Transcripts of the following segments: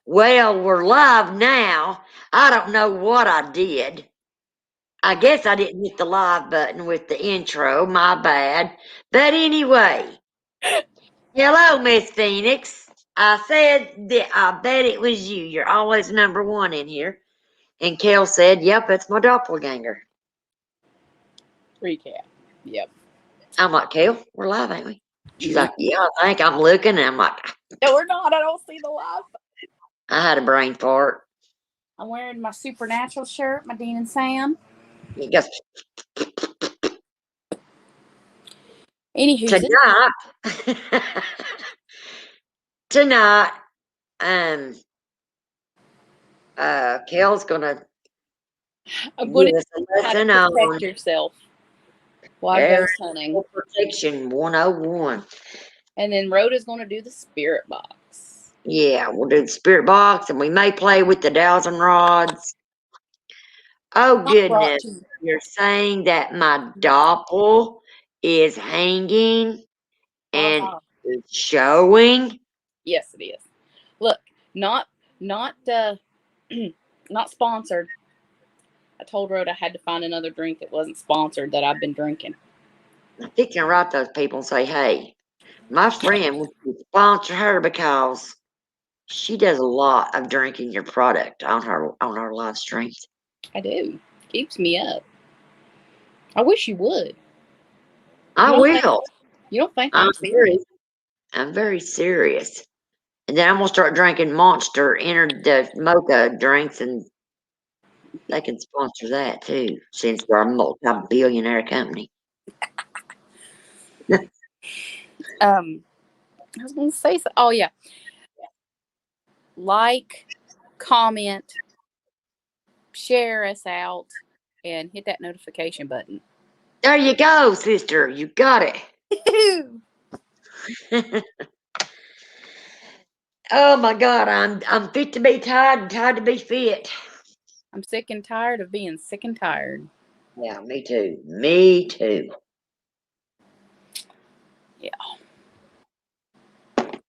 Well, we're live now. I don't know what I did. I guess I didn't hit the live button with the intro. My bad. But anyway, hello, Miss Phoenix. I said that I bet it was you. You're always number one in here. And Kel said, yep, it's my doppelganger. Recap. Yep. I'm like, Kel, we're live, ain't we? She's like, yeah, I think I'm looking. And I'm like, No, we're not. I don't see the live. I had a brain fart. I'm wearing my Supernatural shirt, my Dean and Sam. It goes, Anywho, tonight, Kel's gonna I'm going give us a to lesson protect on yourself while ghost hunting. Protection 101. And then Rhoda's going to do the spirit box. Yeah, we'll do the spirit box, and we may play with the dowsing rods. Oh, goodness. You're saying that my doppel is hanging and it's showing? Yes, it is. Look, not sponsored. I told Rhoda I had to find another drink that wasn't sponsored that I've been drinking. I think you can write those people and say, hey, my friend would sponsor her because she does a lot of drinking your product on her live streams. I do. Keeps me up. I wish you would. I will. You don't think I'm serious? I'm very serious. And then I'm gonna start drinking Monster the mocha drinks, and they can sponsor that too, since we're a multi-billionaire company. I was gonna say so. Oh yeah. Like, comment, share us out, and hit that notification button. There you go, sister. You got it. Oh my God, I'm fit to be tired and tired to be fit. I'm sick and tired of being sick and tired. Yeah, me too. Me too. Yeah.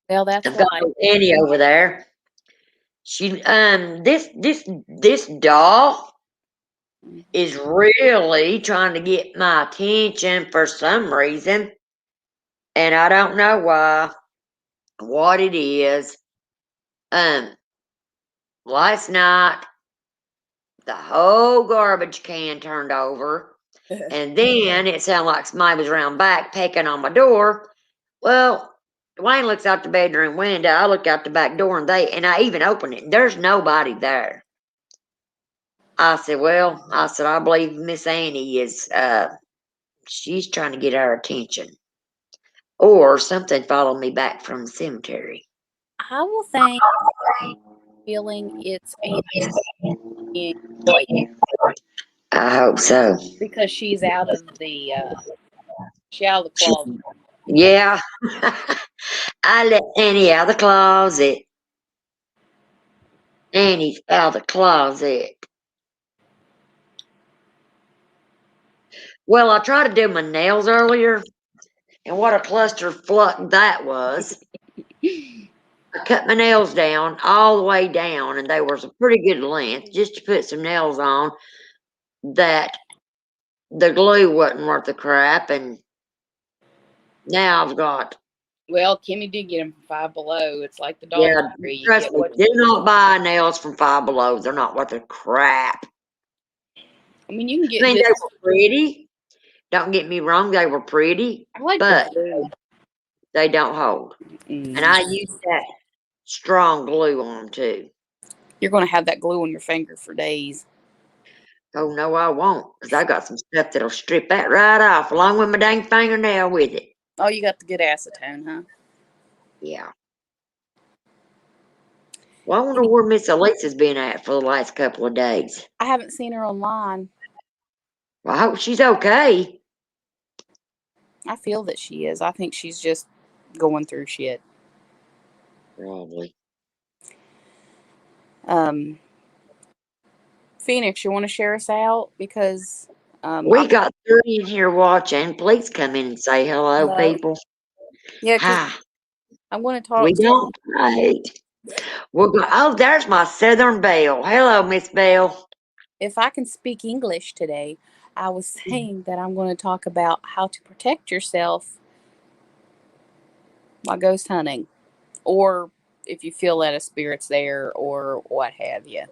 Well, that's I've got Annie over there. She this doll is really trying to get my attention for some reason, and I don't know why. What it is. Last night the whole garbage can turned over, and then it sounded like somebody was around back pecking on my door. Well, Dwayne looks out the bedroom window. I look out the back door, and I even opened it. There's nobody there. I said, I believe Miss Annie is she's trying to get our attention, or something followed me back from the cemetery. I will think feeling it's Annie. I hope so, because she's out of the closet. Yeah, I let Annie out of the closet. Annie's out of the closet. Well, I tried to do my nails earlier, and what a clusterfuck that was. I cut my nails down all the way down, and they were a pretty good length just to put some nails on that the glue wasn't worth the crap, and now I've got. Well, Kimmy did get them from Five Below. It's like the Dollar Tree. Trust me, do not buy nails from Five Below. They're not worth the crap. I mean, you can get. They were pretty. Don't get me wrong, they were pretty, but they don't hold. And I use that strong glue on them too. You're going to have that glue on your finger for days. Oh, no, I won't, because I got some stuff that'll strip that right off, along with my dang fingernail with it. Oh, you got the good acetone, huh? Yeah. Well, I wonder where Miss Elisa's been at for the last couple of days. I haven't seen her online. Well, I hope she's okay. I feel that she is. I think she's just going through shit. Probably. Phoenix, you want to share us out? Because we got 3 in here watching. Please come in and say hello, people. Yeah, because I'm going to talk. We don't hate. Oh, there's my Southern Belle. Hello, Miss Belle. If I can speak English today, I was saying that I'm going to talk about how to protect yourself while ghost hunting, or if you feel that a spirit's there, or what have you.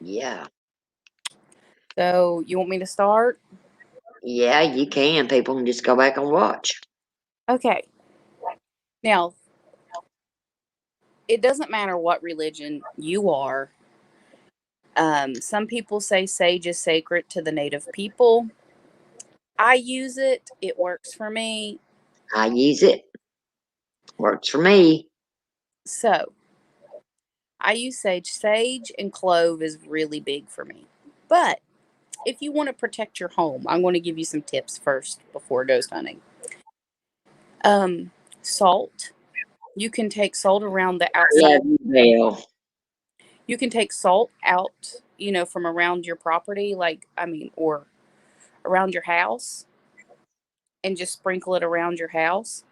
Yeah. So, you want me to start? Yeah, you can. People can just go back and watch. Okay. Now, it doesn't matter what religion you are. Some people say sage is sacred to the native people. I use it. It works for me. I use it. Works for me. So, I use sage. Sage and clove is really big for me. But if you want to protect your home, I'm going to give you some tips first before ghost hunting. Salt. You can take salt around the outside. Love you, Belle. You can take salt out, from around your property, or around your house, and just sprinkle it around your house.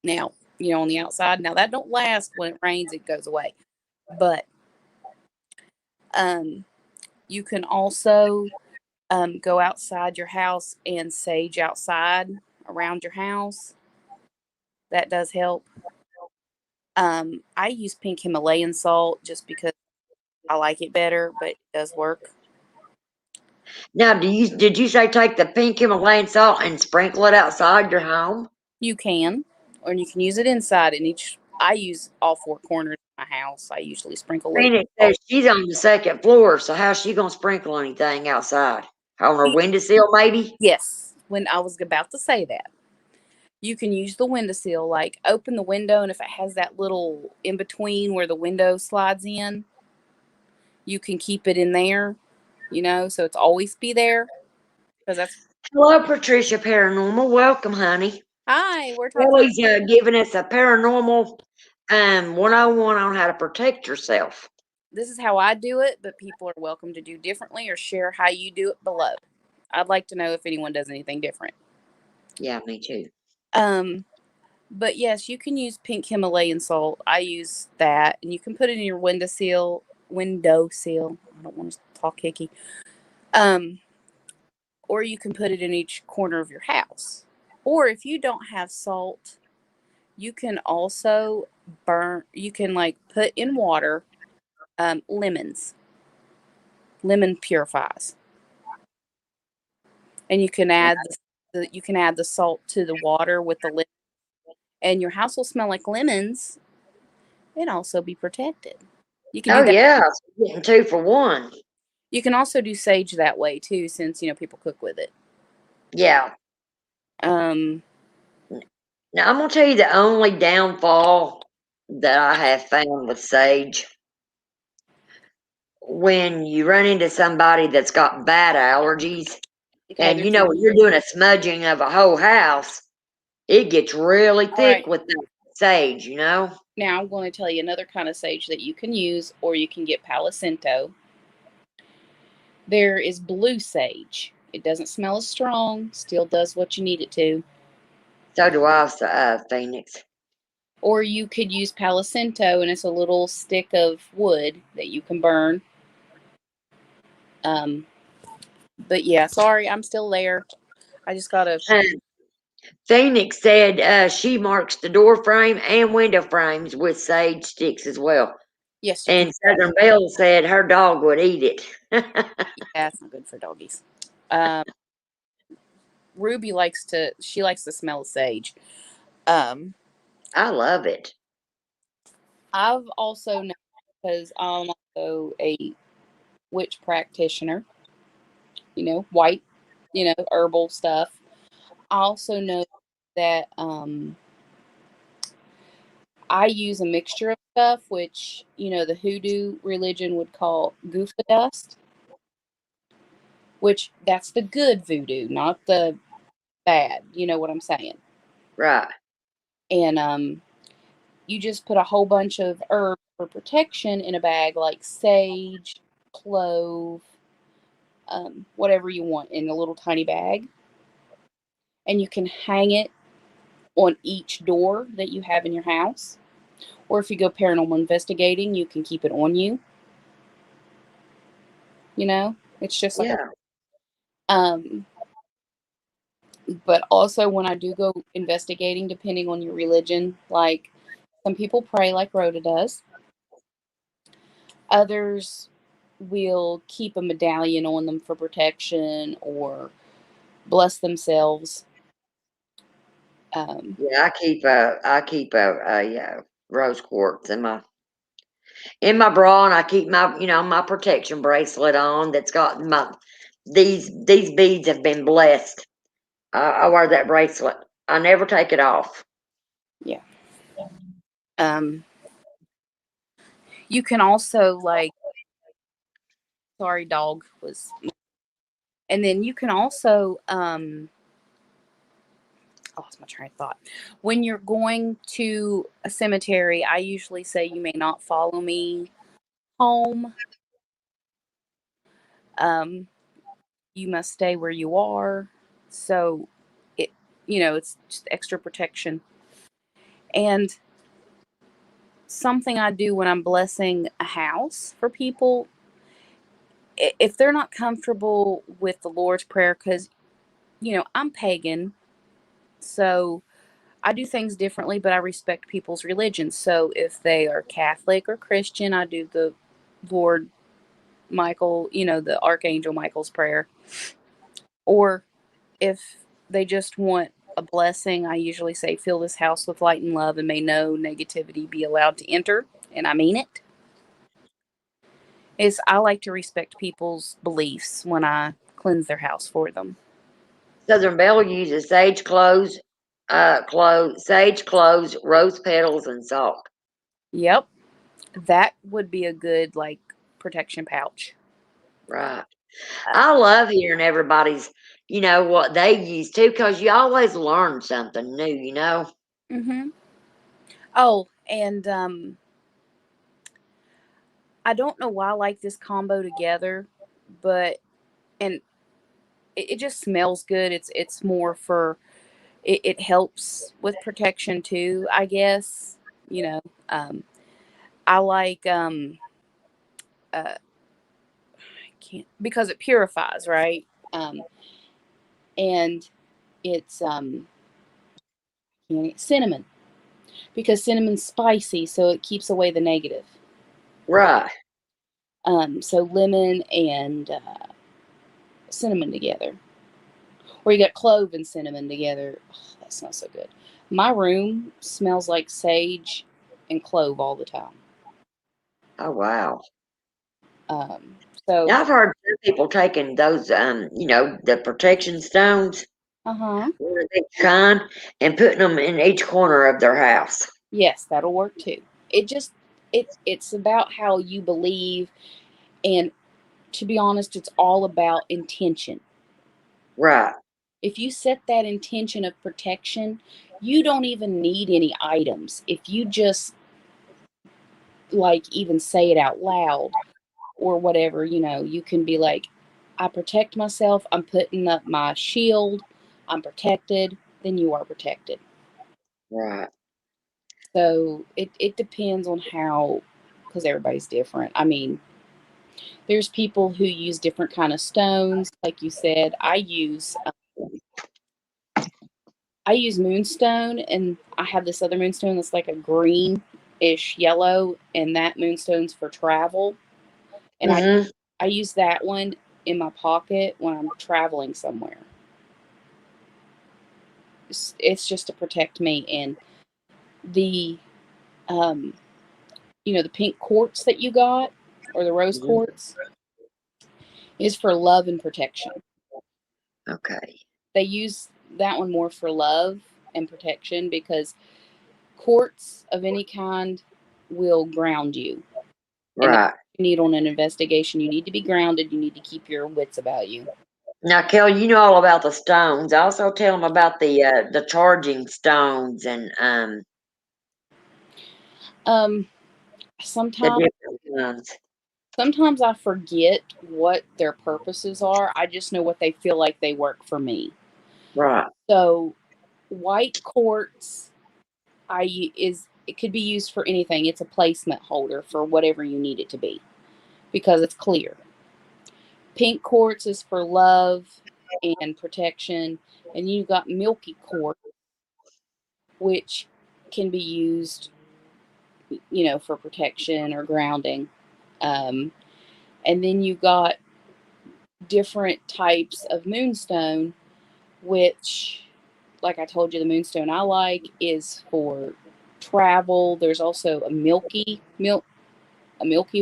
Now, on the outside. Now that don't last. When it rains, it goes away. But um, you can also go outside your house and sage outside around your house. That does help. I use pink Himalayan salt just because I like it better, but it does work. Now, did you say take the pink Himalayan salt and sprinkle it outside your home? You can, or you can use it inside. I use all four corners of my house. I usually sprinkle a little Phoenix salt. says she's on the second floor, so how's she gonna sprinkle anything outside? On her windowsill, maybe? Yes, when I was about to say that. You can use the windowsill, like open the window, and if it has that little in between where the window slides in, you can keep it in there, so it's always be there. Because that's Hello, Patricia Paranormal. Welcome, honey. hi, we're talking. Kelly's giving us a paranormal 101 on how to protect yourself. This is how I do it, but people are welcome to do differently or share how you do it below. I'd like to know if anyone does anything different. Yeah, me too. Um, but yes, you can use pink Himalayan salt. I use that, and you can put it in your windowsill. Windowsill. I don't want to talk hickey. Um, or you can put it in each corner of your house. Or if you don't have salt, you can also burn. You can put in water lemons. Lemon purifies, and you can add the salt to the water with the lemon, and your house will smell like lemons and also be protected. You can Oh do that. yeah, so getting 2 for 1. You can also do sage that way too, since people cook with it. Yeah. Um, Now I'm gonna tell you the only downfall that I have found with sage. When you run into somebody that's got bad allergies, okay, and there's when you're doing a smudging of a whole house, it gets really all right. thick with that sage. Now I'm going to tell you another kind of sage that you can use, or you can get Palo Santo. There is blue sage. It doesn't smell as strong, still does what you need it to. So do I, Phoenix. Or you could use Palo Santo, and it's a little stick of wood that you can burn. But yeah, sorry, I'm still there. I just gotta. Phoenix said she marks the door frame and window frames with sage sticks as well. Yes, you can And do that. Southern Belle said her dog would eat it. Yeah, it's not good for doggies. Ruby she likes to smell sage. Um, I love it. I've also known, because I'm also a witch practitioner, white, herbal stuff. I also know that I use a mixture of stuff, which, the hoodoo religion would call goofa dust, which that's the good voodoo, not the bad. You know what I'm saying? Right. And you just put a whole bunch of herbs for protection in a bag, like sage, clove, whatever you want in a little tiny bag. And you can hang it on each door that you have in your house. Or if you go paranormal investigating, you can keep it on you. You know, it's just like Yeah. um but also when I do go investigating, depending on your religion, like some people pray like Rhoda does. Others will keep a medallion on them for protection or bless themselves. Um, Yeah, I keep a rose quartz in my bra, and I keep my protection bracelet on that's got my these beads have been blessed. I wear that bracelet. I never take it off. yeah. Um, you can also like, sorry, dog was, and then you can also, I lost my train of thought. When you're going to a cemetery, I usually say you may not follow me home. Um, you must stay where you are. So it, it's just extra protection. And something I do when I'm blessing a house for people, if they're not comfortable with the Lord's Prayer, because, I'm pagan, so I do things differently, but I respect people's religion. So if they are Catholic or Christian, I do the Lord Michael, the Archangel Michael's prayer. Or if they just want a blessing, I usually say, fill this house with light and love, and may no negativity be allowed to enter. And I mean it. Is I like to respect people's beliefs when I cleanse their house for them. Southern Belle uses sage cloves, rose petals, and salt. Yep, that would be a good like protection pouch. Right. Uh, I love hearing everybody's, what they use too, because you always learn something new. mm-hmm. Oh, and I don't know why I like this combo together, but and it just smells good. It's more for it helps with protection too, I guess. You know, um, I like I can't because it purifies, right? Um, and it's cinnamon because cinnamon's spicy, so it keeps away the negative. Right. So lemon and cinnamon together, or you got clove and cinnamon together. Oh, that smells so good. My room smells like sage and clove all the time. Oh, wow. Um, so, Now, I've heard some people taking those, the protection stones, uh huh. one of each kind, and putting them in each corner of their house. Yes, that'll work too. It's about how you believe, and to be honest, it's all about intention. Right. If you set that intention of protection, you don't even need any items. If you just like even say it out loud or whatever, you can be like, I protect myself, I'm putting up my shield, I'm protected, then you are protected. Right. So it depends on how, because everybody's different. I mean, there's people who use different kind of stones. Like you said, I use moonstone, and I have this other moonstone that's like a greenish yellow, and that moonstone's for travel. And I Mhm. I use that one in my pocket when I'm traveling somewhere. It's just to protect me. And the um, the pink quartz that you got, or the rose Mhm. quartz, is for love and protection. Okay. They use that one more for love and protection because quartz of any kind will ground you. And that's Right. what you need on an investigation. You need to be grounded. You need to keep your wits about you. Now, Kelly, you know all about the stones. Also, tell them about the charging stones and Um, the sometimes different ones. sometimes I forget what their purposes are. I just know what they feel like they work for me. Right. So white quartz it could be used for anything. It's a placement holder for whatever you need it to be because it's clear. Pink quartz is for love and protection, and you got milky quartz, which can be used, for protection or grounding. And then you got different types of moonstone, which, like I told you, the moonstone I like is for travel. There's also a milky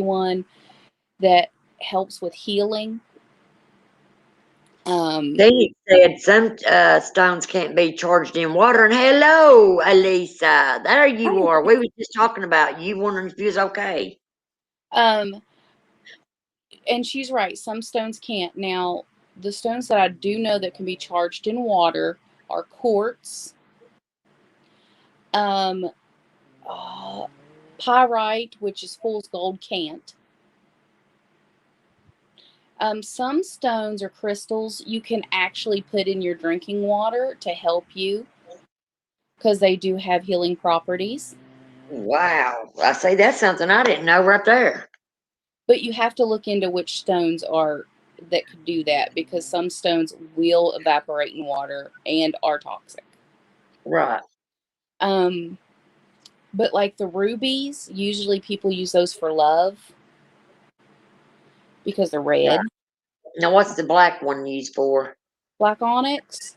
one that helps with healing. They said some stones can't be charged in water. And hello, Elisa, there you are. We were just talking about you, wondering if you was okay. And she's right. Some stones can't. Now, the stones that I do know that can be charged in water are quartz, pyrite, which is fool's gold, can't. Some stones or crystals you can actually put in your drinking water to help you because they do have healing properties. Wow. I say that's something I didn't know right there. But you have to look into which stones that could do that because some stones will evaporate in water and are toxic. Right. But like the rubies, usually people use those for love because they're red. Right. Now, what's the black one used for? Black onyx,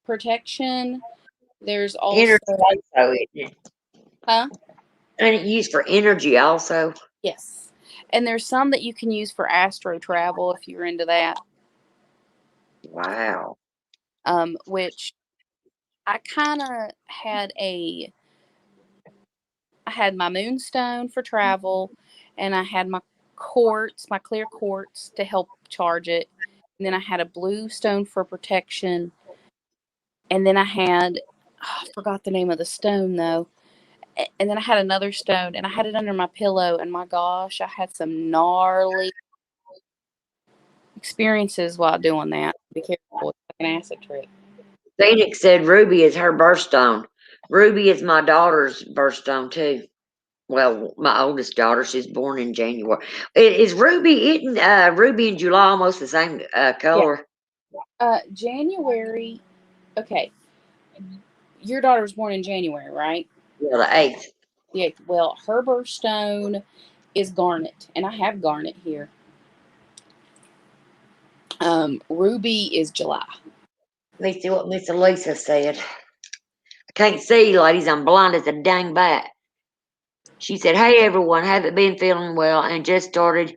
protection. There's also Energy also, isn't it? huh? And it used for energy also. Yes. And there's some that you can use for astro travel if you're into that. Wow. Which I kind of I had my moonstone for travel, and I had my clear quartz to help charge it. And then I had a blue stone for protection. And then I forgot the name of the stone though. And then I had another stone, and I had it under my pillow. And my gosh, I had some gnarly experiences while doing that. Be careful, it's like an acid trip. Phoenix said Ruby is her birthstone. Ruby is my daughter's birthstone too. Well, my oldest daughter, she's born in January. Is Ruby Ruby and July almost the same color? Yeah. January. Okay. Your daughter was born in January, right? Yeah, the 8th. The 8th. Well, her birthstone is garnet, and I have garnet here. Ruby is July. Let me see what Miss Elisa said. I can't see, ladies. I'm blind as a dang bat. She said, "Hey everyone, haven't been feeling well and just started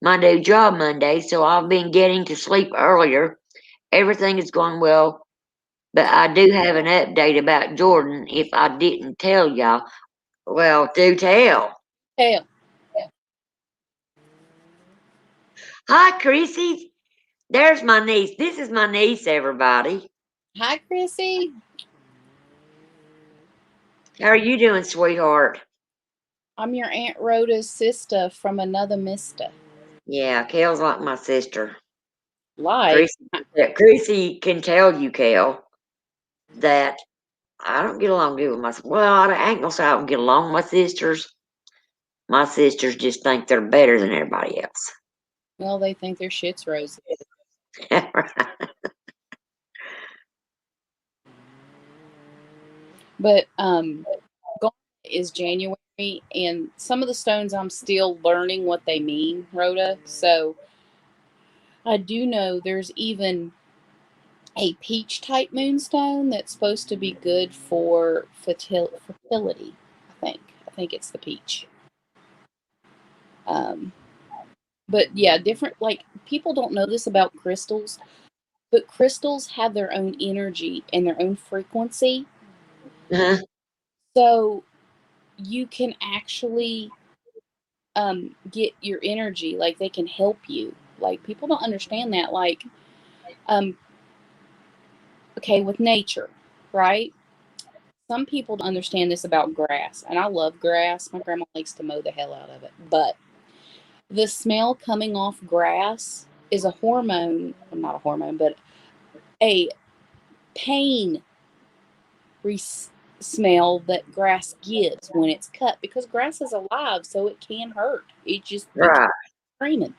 my new job Monday, so I've been getting to sleep earlier. Everything is going well, but I do have an update about Jordan if I didn't tell y'all. Well, do tell." Hell. Hi, Chrissy. There's my niece. This is my niece, everybody. Hi, Chrissy. How are you doing, sweetheart? I'm your Aunt Rhoda's sister from another mister. Yeah, Kel's like my sister. Like, Chrissy can tell you, Kel, that I don't get along good with my. Well, I ain't gonna say I don't get along with my sisters. My sisters just think they're better than everybody else. well, they think their shit's rosy. But garnet is January, and some of the stones I'm still learning what they mean, Rhoda. So I do know there's even a peach type moonstone that's supposed to be good for fertility. I think it's the peach. Um, but yeah, different, like, people don't know this about crystals, but crystals have their own energy and their own frequency. Uh-huh. So you can actually get your energy, like they can help you. Like, people don't understand that. Like, um okay, with nature, right? Some people don't understand this about grass, and I love grass. My grandma likes to mow the hell out of it. But the smell coming off grass is a hormone, well, not a hormone, but a pain smell that grass gives when it's cut, because grass is alive, so it can hurt. It just you Right. screaming.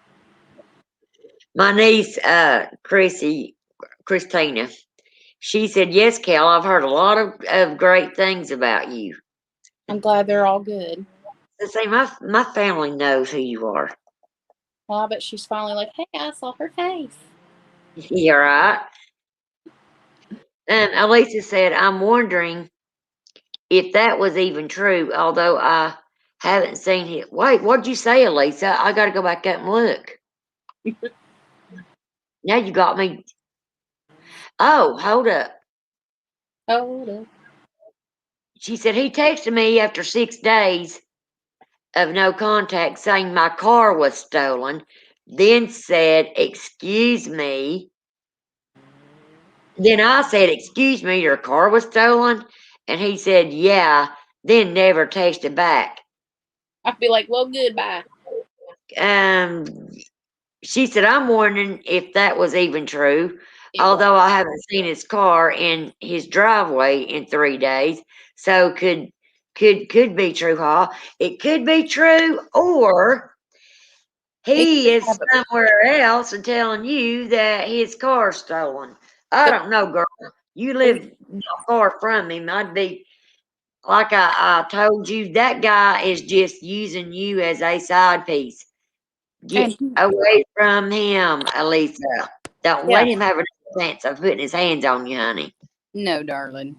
My niece, Christina, she said, "Yes, Cal, I've heard a lot of great things about you." I'm glad they're all good. See, my family knows who you are. Well, I bet she's finally like, hey, I saw her face. You're right. And Elisa said, "I'm wondering if that was even true, although I haven't seen it." Wait, what'd you say, Elisa? I got to go back up and look. Now you got me. Oh, hold up. Hold up. She said he texted me after 6 days of no contact saying my car was stolen, then said, "Excuse me." Then I said, "Excuse me, your car was stolen?" And he said, "Yeah," then never texted back. I'd be like, well, goodbye. Um, she said, "I'm wondering if that was even true, It was. although I haven't seen his car in his driveway in 3 days, so could be true, huh? It could be true, or he is somewhere else and telling you that his car's stolen." I don't know, girl. You live not far from him. I'd be like I told you, that guy is just using you as a side piece. Get And away from him, Elisa. Don't yeah, let him have a chance of putting his hands on you, honey. no, darling.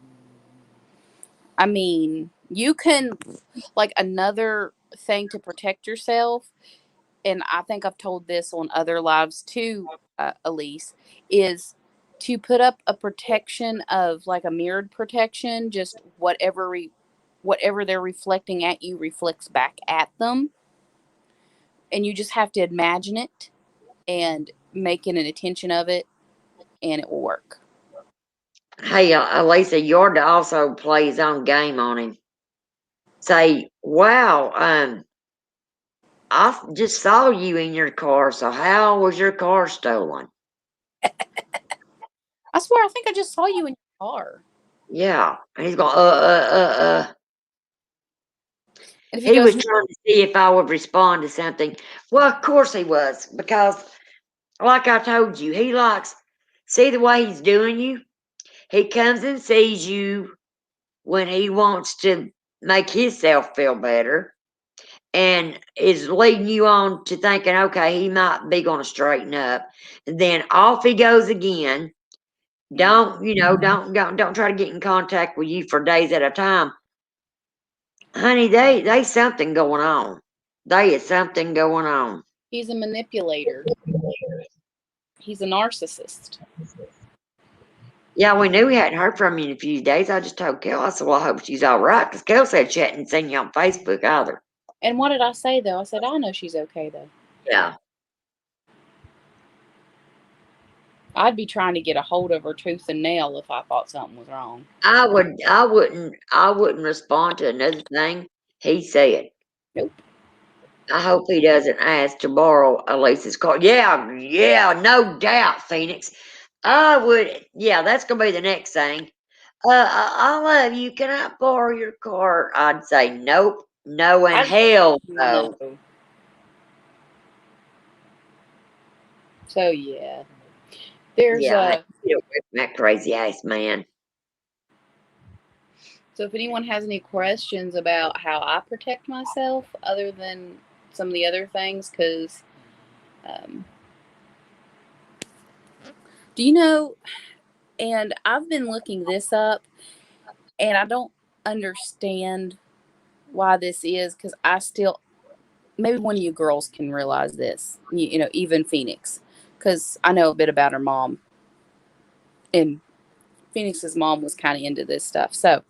I mean, you can, like, another thing to protect yourself, and I think I've told this on other lives too, Elise, is to put up a protection of, like, a mirrored protection, just whatever they're reflecting at you reflects back at them, and you just have to imagine it and make an attention of it, and it will work. Hey, Elisa, Yorda also play his own game on him. Say, "Wow, I just saw you in your car, so how was your car stolen?" I swear, I think I just saw you in your car. Yeah. And he's going, And if he He goes, was no, trying to see if I would respond to something. Well, of course he was, because like I told you, he likes, see the way he's doing you? He comes and sees you when he wants to make himself feel better and is leading you on to thinking, okay, he might be going to straighten up. And then off he goes again. Don't try to get in contact with you for days at a time. Honey, they something going on. They is something going on. he's a manipulator. He's a narcissist. Yeah, we knew we hadn't heard from you in a few days. I just told Kel, I said, well, I hope she's all right, because Kel said she hadn't seen you on Facebook either. And what did I say, though? I said, I know she's okay, though. Yeah. I'd be trying to get a hold of her tooth and nail if I thought something was wrong. I wouldn't respond to another thing he said. Nope. I hope he doesn't ask to borrow Elisa's car. Yeah, no doubt, Phoenix. I would, yeah, that's gonna be the next thing. I love you. Can I borrow your car? I'd say nope, no, and hell No. no. So, yeah. There's Yeah, a. get away from that crazy ass man. So, if anyone has any questions about how I protect myself, other than some of the other things, because um, do you know? And I've been looking this up, and I don't understand why this is, because I still, maybe one of you girls can realize this, you know, even Phoenix, because I know a bit about her mom, and Phoenix's mom was kind of into this stuff. So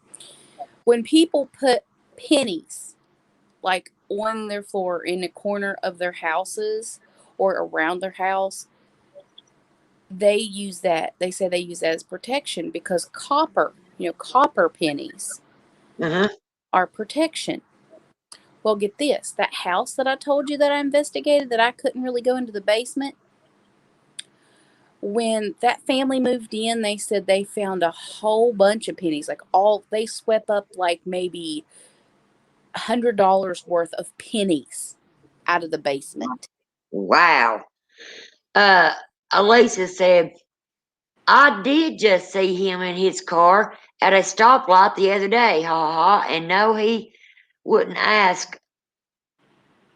when people put pennies like on their floor in the corner of their houses or around their house, they use that. They say they use that as protection, because copper, copper pennies Uh-huh. are protection. Well, get this, that house that I told you that I investigated, that I couldn't really go into the basement, When that family moved in, they said they found a whole bunch of pennies. Like they swept up like maybe $100 worth of pennies out of the basement. Wow. Uh, Elisa said, I did just see him in his car at a stoplight the other day, ha ha, and no, he wouldn't ask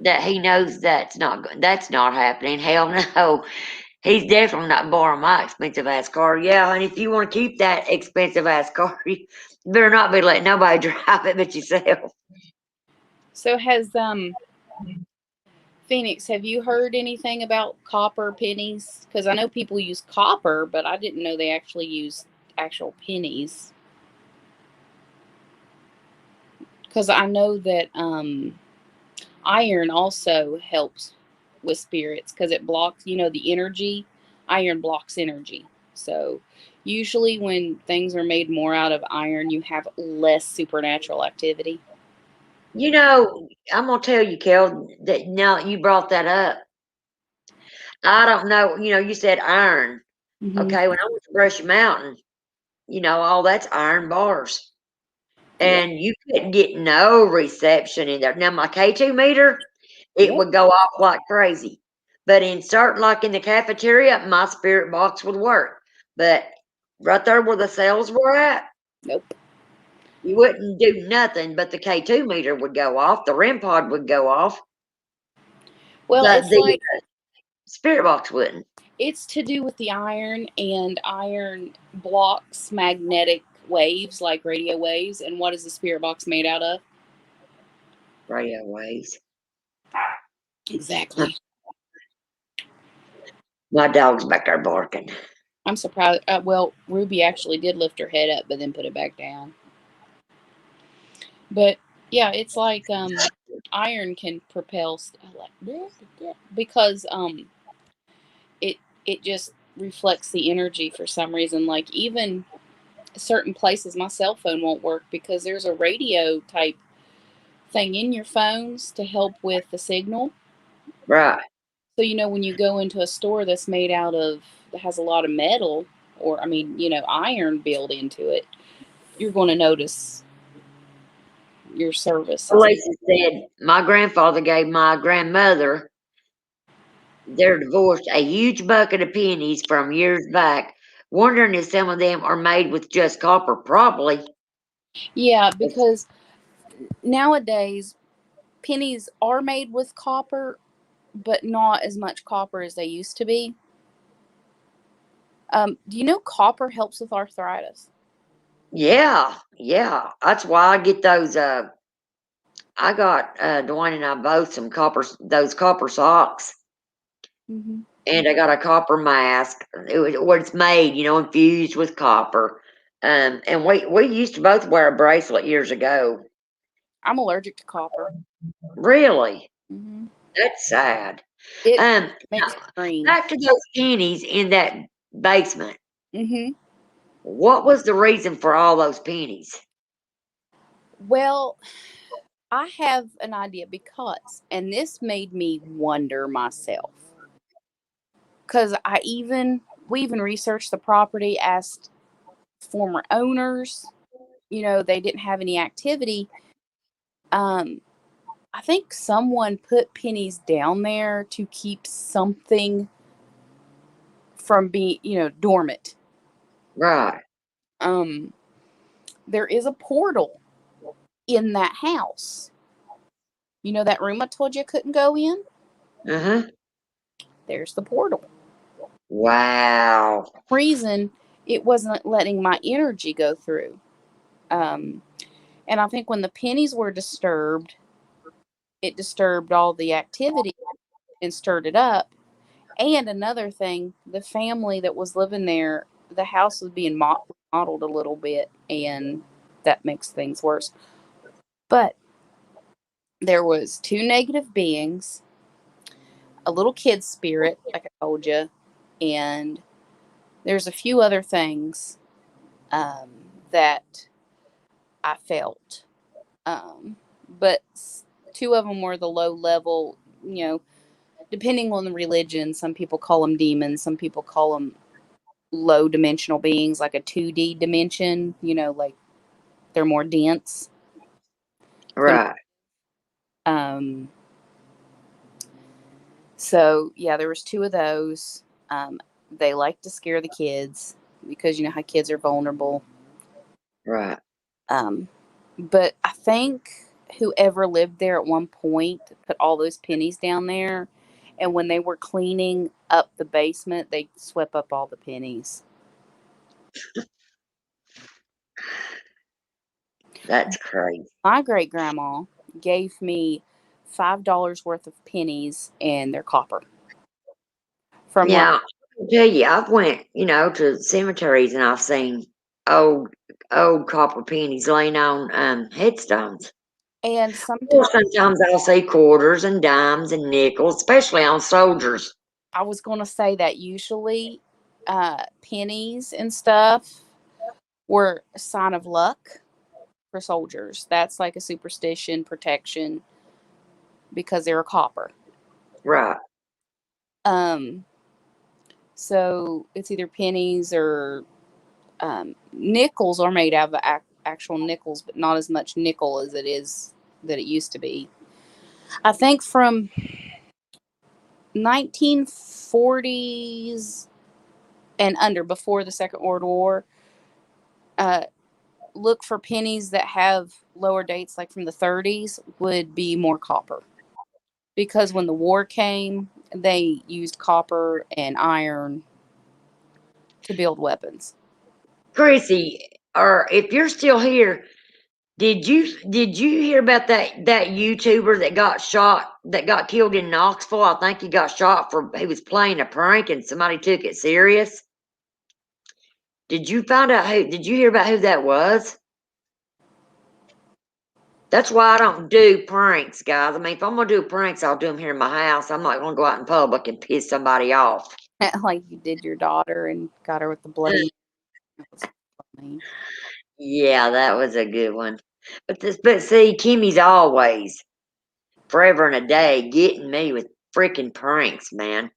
that he knows that's not happening. Hell no. He's definitely not borrowing my expensive ass car. Yeah, and if you want to keep that expensive ass car, you better not be letting nobody drive it but yourself. So has Phoenix, have you heard anything about copper pennies? Because I know people use copper, but I didn't know they actually use actual pennies. Because I know that iron also helps with spirits because it blocks, the energy. Iron blocks energy. So usually when things are made more out of iron, you have less supernatural activity. You know, I'm gonna tell you, Kel, that now you brought that up. I don't know, you said iron. Mm-hmm. Okay, when I went to Brushy Mountain, all that's iron bars. Yeah. And you couldn't get no reception in there. Now my K2 meter, it Yep. would go off like crazy. But in certain, like in the cafeteria, my spirit box would work. But right there where the cells were at, Nope. you wouldn't do nothing, but the K2 meter would go off, the REM pod would go off, Well, but it's the like spirit box wouldn't. it's to do with the iron, and iron blocks magnetic waves like radio waves. And what is the spirit box made out of? Radio waves. Exactly. My dog's back there barking. I'm surprised. Well, Ruby actually did lift her head up, but then put it back down. But yeah, it's like iron can propel because it just reflects the energy for some reason. Like even certain places, my cell phone won't work because there's a radio type thing in your phones to help with the signal. Right. So when you go into a store that has a lot of metal, or iron built into it, you're going to notice your services. Lisa said, my grandfather gave my grandmother, they're divorced, a huge bucket of pennies from years back, wondering if some of them are made with just copper. Probably. Yeah, because nowadays pennies are made with copper, but not as much copper as they used to be. Do you know copper helps with arthritis? Yeah, yeah. That's why I get those. I got Dwayne and I both those copper socks, Mm-hmm. and I got a copper mask. What it's made, infused with copper. And we used to both wear a bracelet years ago. I'm allergic to copper. Really, Mm-hmm. that's sad. It Um, makes now, me green. back to those pennies in that basement. Mm-hmm. What was the reason for all those pennies? Well, I have an idea and this made me wonder myself, because we even researched the property, asked former owners, they didn't have any activity. I think someone put pennies down there to keep something from being, dormant. Right. Um, there is a portal in that house. You know that room I told you I couldn't go in? Uh-huh. There's the portal. Wow. For some reason, it wasn't letting my energy go through. Um, and I think when the pennies were disturbed, it disturbed all the activity and stirred it up. And another thing, the family that was living there, the house was being modeled a little bit, and that makes things worse. But there was two negative beings, a little kid spirit, like I told you, and there's a few other things um, that I felt. But two of them were the low level, depending on the religion. Some people call them demons. Some people call them low dimensional beings, like a 2D dimension, like they're more dense. Right. Um, so yeah, there was 2 of those. They like to scare the kids because you know how kids are vulnerable. Right. But I think whoever lived there at one point put all those pennies down there, and when they were cleaning up the basement, they swept up all the pennies. That's crazy. My great grandma gave me $5 worth of pennies, and they're copper. From like, Now, I'll tell you, I've went, to cemeteries and I've seen old copper pennies laying on headstones. and Or sometimes sometimes I'll see quarters and dimes and nickels, especially on soldiers. I was going to say that usually pennies and stuff were a sign of luck for soldiers. That's like a superstition, protection, because they're copper. Right. Um, so it's either pennies or nickels are made out of actual nickels, but not as much nickel as it is that it used to be. I think from 1940s and under, before the Second World War, uh, look for pennies that have lower dates, like from the 30s, would be more copper. Because when the war came, they used copper and iron to build weapons. Chrissy, or if you're still here, did you hear about that YouTuber that got shot, that got killed in Knoxville? I think he got shot for he was playing a prank and somebody took it serious. Did you hear about who that was? That's why I don't do pranks, guys. I mean, if I'm gonna do pranks, I'll do them here in my house. I'm not gonna go out in public and piss somebody off. Like you did your daughter and got her with the bloody. That was funny. Yeah, that was a good one. But see, Kimmy's always forever and a day getting me with freaking pranks, man.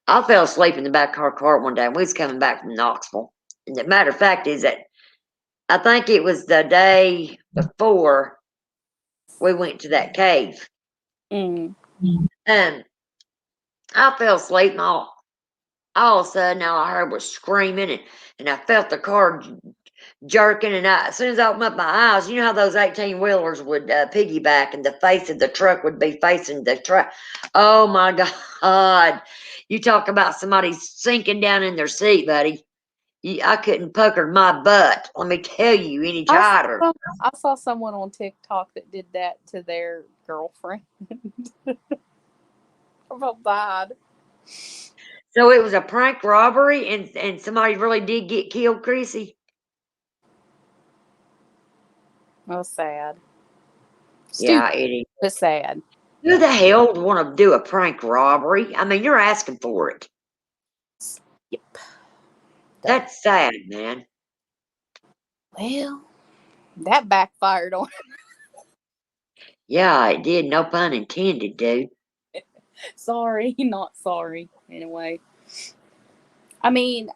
I fell asleep in the back of her car one day and we was coming back from Knoxville. And the matter of fact is that I think it was the day before we went to that cave. Mm. And I fell asleep and all of a sudden all I heard was screaming and I felt the car jerking and as soon as I opened up my eyes, you know how those 18-wheelers would piggyback and the face of the truck would be facing the truck. Oh my God. You talk about somebody sinking down in their seat, buddy. I couldn't pucker my butt. Let me tell you any I tighter. saw, I saw someone on TikTok that did that to their girlfriend. I felt bad. So it was a prank robbery and somebody really did get killed, Chrissy? I was sad. Yeah, Stupid, it is. but sad. Who the hell would want to do a prank robbery? I mean, you're asking for it. Yep. That's sad, man. Well, that backfired on. Yeah, it did. No pun intended, dude. Sorry, not sorry. Anyway, I mean,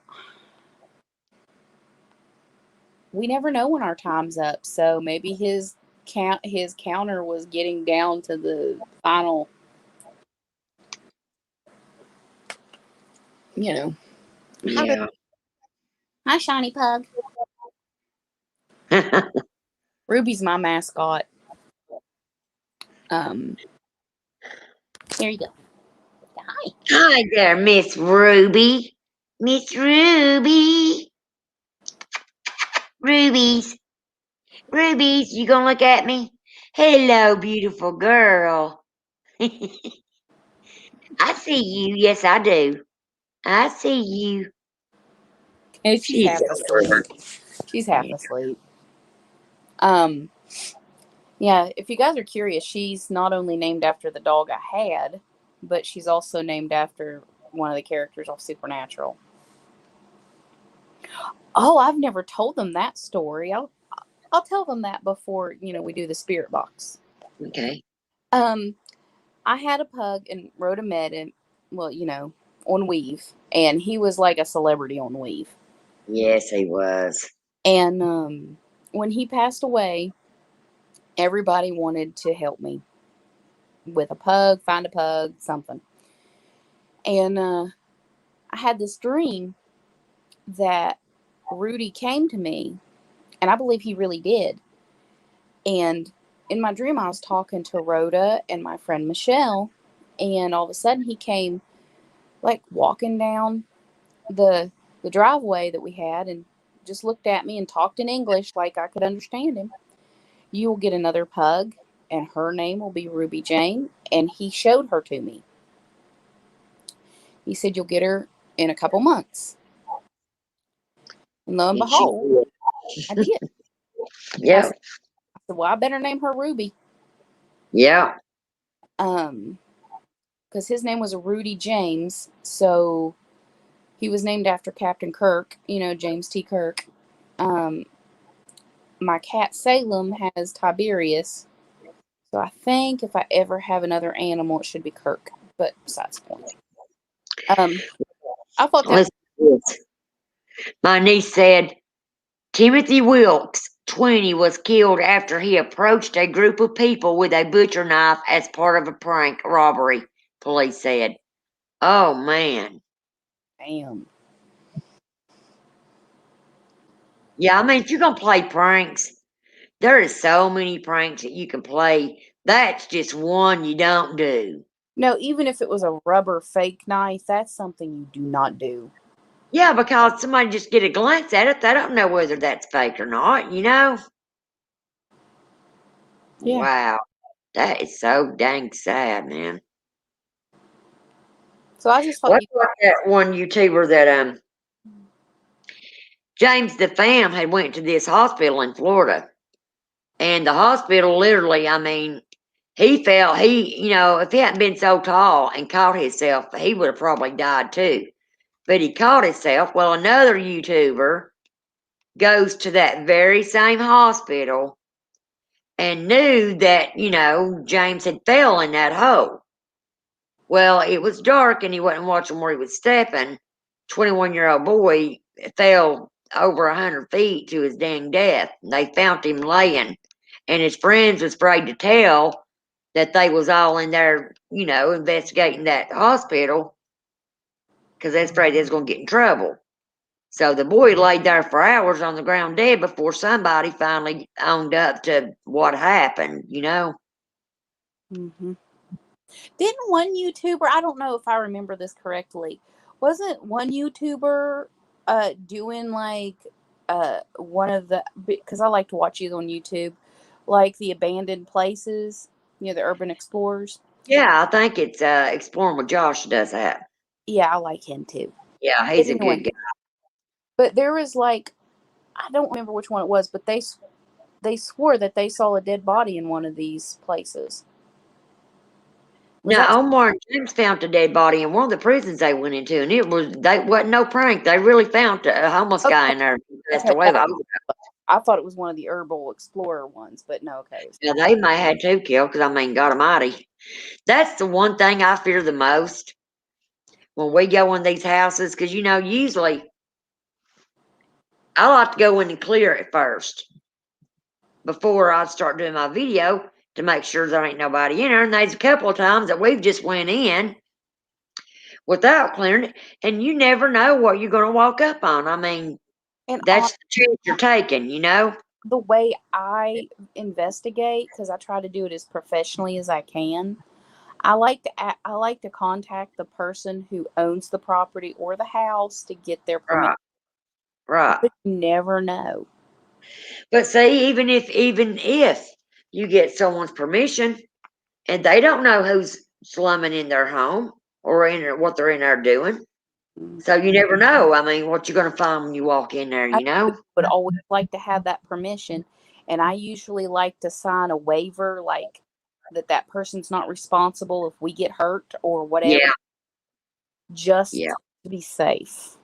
we never know when our time's up. So maybe his counter was getting down to the final. Yeah. Hi, shiny pug. Ruby's my mascot. Um, here you go. Hi. Hi there, Miss Ruby. Miss Ruby. Rubies. Rubies, you gonna look at me? Hello, beautiful girl. I see you. Yes, I do. I see you. And she's She's half so asleep. She's half pretty. asleep. Um, yeah, if you guys are curious, she's not only named after the dog I had, but she's also named after one of the characters off Supernatural. Oh, I've never told them that story. I'll tell them that before, we do the spirit box. Okay. Um, I had a pug and rode a med and, well, on Weave, And he was like a celebrity on Weave. Yes, he was. And when he passed away, everybody wanted to help me with a pug, find a pug, something. And I had this dream that Rudy came to me, and I believe he really did. And in my dream, I was talking to Rhoda and my friend Michelle, and all of a sudden he came, like, walking down the driveway that we had, and just looked at me and talked in English like I could understand him. You will get another pug, and her name will be Ruby Jane. And he showed her to me. He said, you'll get her in a couple months. And lo and And she behold, did. I did. Yeah. I said, well, I better name her Ruby. Yeah. Because his name was Rudy James. So he was named after Captain Kirk, James T. Kirk. My cat Salem has Tiberius. So I think if I ever have another animal, it should be Kirk. But besides the point. I thought that Listen to this. My niece said Timothy Wilkes, 20, was killed after he approached a group of people with a butcher knife as part of a prank robbery, police said. Oh, man. damn. Yeah, I mean, if you're going to play pranks, there is so many pranks that you can play. That's just one you don't do. No, even if it was a rubber fake knife, that's something you do not do. Yeah, because somebody just get a glance at it, they don't know whether that's fake or not, Yeah. Wow. That is so dang sad, man. So I just thought What about that one YouTuber that James the Fam had went to this hospital in Florida, and the hospital literally, I mean, he fell. If he hadn't been so tall and caught himself, he would have probably died too. But he caught himself. Well, another YouTuber goes to that very same hospital and knew that James had fell in that hole. Well, it was dark and he wasn't watching where he was stepping. 21-year-old boy fell over 100 feet to his dang death. They found him laying, and his friends was afraid to tell that they was all in there, investigating that hospital because they was afraid they was going to get in trouble. So the boy laid there for hours on the ground dead before somebody finally owned up to what happened, Mm-hmm. Didn't one YouTuber, I don't know if I remember this correctly, wasn't one YouTuber doing like one of the, because I like to watch you on YouTube, like the abandoned places, the urban explorers? Yeah, I think it's Exploring with Josh does that. Yeah, I like him too. Yeah, But he's a anyway, good guy. but there was like, I don't remember which one it was, but they swore that they saw a dead body in one of these places. Now, Omar and James found a dead body in one of the prisons they went into, and they wasn't no prank. They really found a homeless guy in there who passed away. I thought it was one of the herbal explorer ones, but no, okay. Yeah, they may have had two killed because, I mean, God almighty. That's the one thing I fear the most when we go in these houses because, usually I like to go in and clear it first before I start doing my video to make sure there ain't nobody in there. And there's a couple of times that we've just went in without clearing it, and you never know what you're going to walk up on. I mean, And that's the chance you're taking, the way I investigate, because I try to do it as professionally as I can, I like to contact the person who owns the property or the house to get their permission. Right. But you never know. But see, even if you get someone's permission and they don't know who's slumming in their home or what they're in there doing, so you never know. I mean, what you're going to find when you walk in there, I would always like to have that permission, and I usually like to sign a waiver, like that person's not responsible if we get hurt or whatever, just Yeah. to be safe.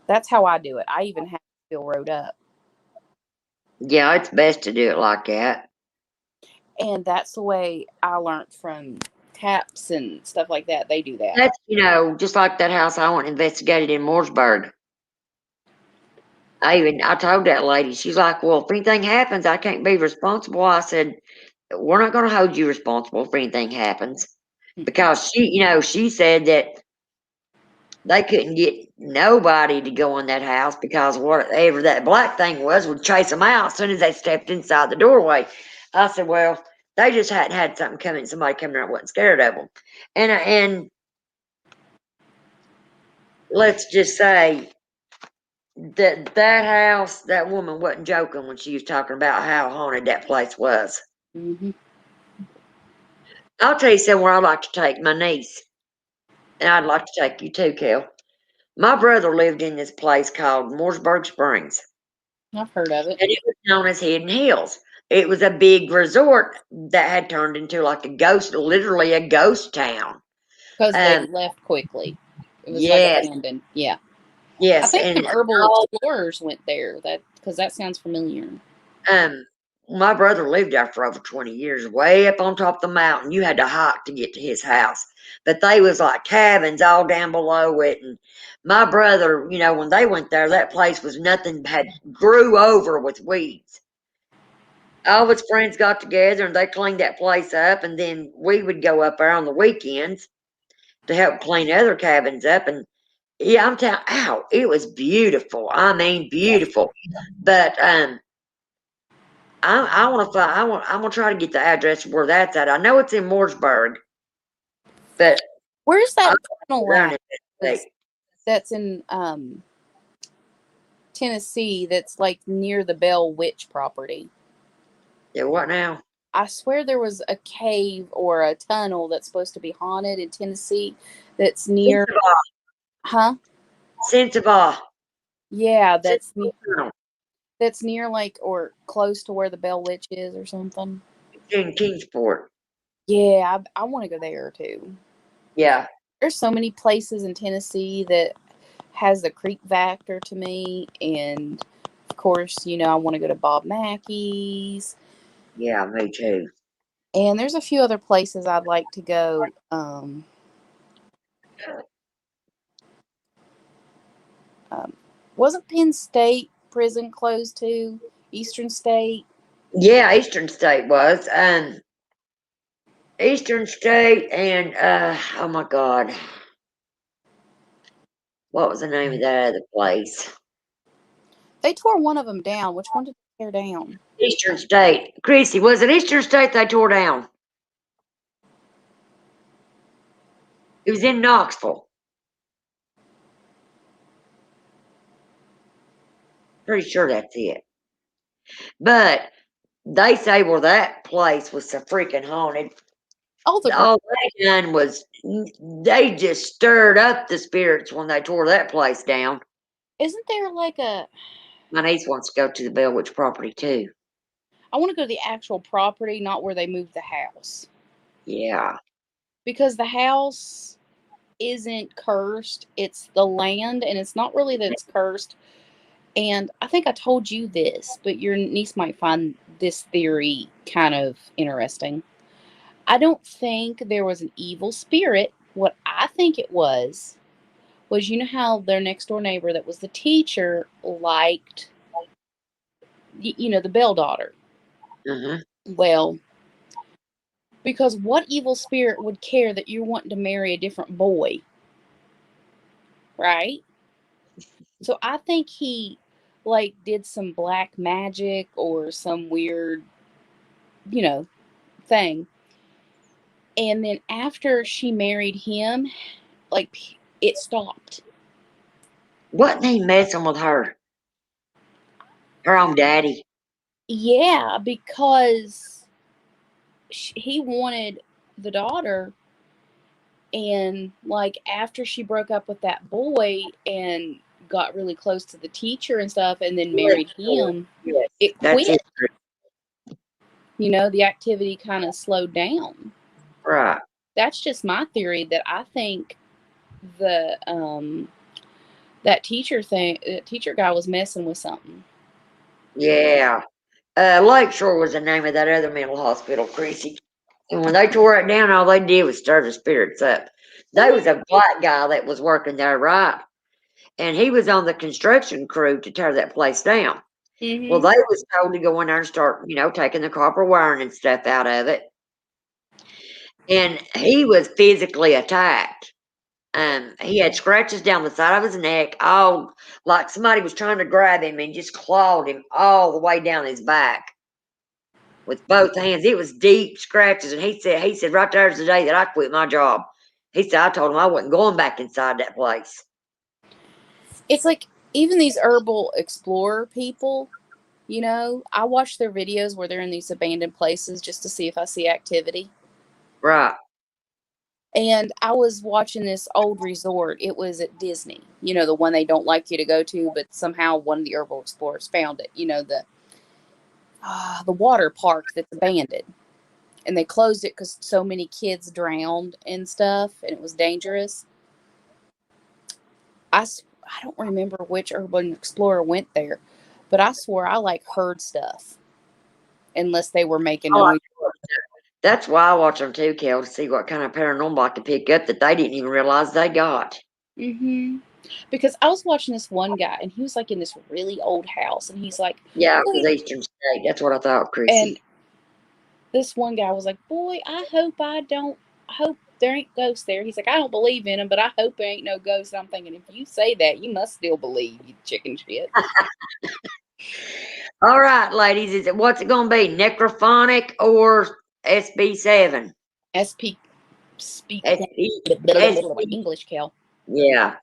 That's how I do it. I even have to feel wrote up. Yeah, it's best to do it like that. And that's the way I learned from taps and stuff like that. They do that. That's, you know, just like that house I want investigated in Mooresburg. I told that lady, she's like, well, if anything happens, I can't be responsible. I said, we're not going to hold you responsible if anything happens. Because she said that they couldn't get nobody to go in that house because whatever that black thing was would chase them out as soon as they stepped inside the doorway. I said, well, they just hadn't had somebody coming there wasn't scared of them. And let's just say that house, that woman wasn't joking when she was talking about how haunted that place was. Mm-hmm. I'll tell you somewhere I'd like to take my niece, and I'd like to take you too, Kel. My brother lived in this place called Mooresburg Springs, I've heard of it. and it was known as Hidden Hills. It was a big resort that had turned into like literally a ghost town. Because they left quickly. It was like Yes, abandoned. Yeah. I yes, think and some herbal explorers went there. Because that sounds familiar. my brother lived there for over 20 years, way up on top of the mountain. You had to hike to get to his house. But they was like cabins all down below it. And my brother, when they went there, that place was nothing, had grew over with weeds. All of his friends got together and they cleaned that place up. And then we would go up there on the weekends to help clean other cabins up. And yeah, I'm telling you, it was beautiful. I mean, beautiful. But I want to find. I'm gonna try to get the address where that's at. I know it's in Mooresburg, but Where's that I tunnel learn at? it. That's in Tennessee. That's like near the Bell Witch property. Yeah, what now? I swear there was a cave or a tunnel that's supposed to be haunted in Tennessee. That's near. Huh? Sense of awe. Yeah, that's near like or close to where the Bell Witch is or something. In Kingsport. Yeah, I want to go there too. Yeah. There's so many places in Tennessee that has the creep factor to me, and of course, I want to go to Bob Mackey's. Yeah, me too. And there's a few other places I'd like to go. Wasn't Penn State prison closed too? Eastern State? Yeah, Eastern State was. Eastern State and oh my God. What was the name of that other place? They tore one of them down. Which one did they tear down? Eastern State. Chrissy, was it Eastern State they tore down? It was in Knoxville. Pretty sure that's it. But they say, well, that place was so freaking haunted. Oh, All they done was they just stirred up the spirits when they tore that place down. isn't there like a? My niece wants to go to the Bell Witch property too. I want to go to the actual property, not where they moved the house. Yeah. Because the house isn't cursed. It's the land, and it's not really that it's cursed. And I think I told you this, but your niece might find this theory kind of interesting. I don't think there was an evil spirit. What I think it was how their next door neighbor that was the teacher liked, the Bell daughter. Uh-huh. Well, because what evil spirit would care that you're wanting to marry a different boy? Right? So I think he did some black magic or some weird, thing. And then after she married him, it stopped. Wasn't he messing with her? Her own daddy. Yeah, because he wanted the daughter, and after she broke up with that boy and got really close to the teacher and stuff and then married him, Yes, it that's quit. it. The activity kind of slowed down. Right. That's just my theory, that I think the that teacher guy was messing with something. Yeah. Lakeshore was the name of that other mental hospital, Chrissy. And when they tore it down, all they did was stir the spirits up. There was a black guy that was working there, right? And he was on the construction crew to tear that place down. Well, they was told to go in there and start, taking the copper wiring and stuff out of it. And he was physically attacked. He had scratches down the side of his neck, all like somebody was trying to grab him and just clawed him all the way down his back with both hands. It was deep scratches, and he said right there's the day that I quit my job. He said I told him I wasn't going back inside that place. It's like even these herbal explorer people, I watch their videos where they're in these abandoned places just to see if I see activity. Right. And I was watching this old resort. It was at Disney, the one they don't like you to go to, but somehow one of the herbal explorers found it, the water park that's abandoned. And they closed it because so many kids drowned and stuff, and it was dangerous. I don't remember which urban explorer went there, but I swore I heard stuff, unless they were making noise. That's why I watch them too, Kel, to see what kind of paranormal I can pick up that they didn't even realize they got. Because I was watching this one guy, and he was in this really old house, and he's like, yeah, it was Eastern State. That's what I thought, Chrissy. And this one guy was like, boy, I hope there ain't ghosts there. He's like, I don't believe in them, but I hope there ain't no ghosts. And I'm thinking, if you say that, you must still believe, you chicken shit. All right, ladies, what's it going to be, necrophonic or SB7? SP English, Kel. Yeah.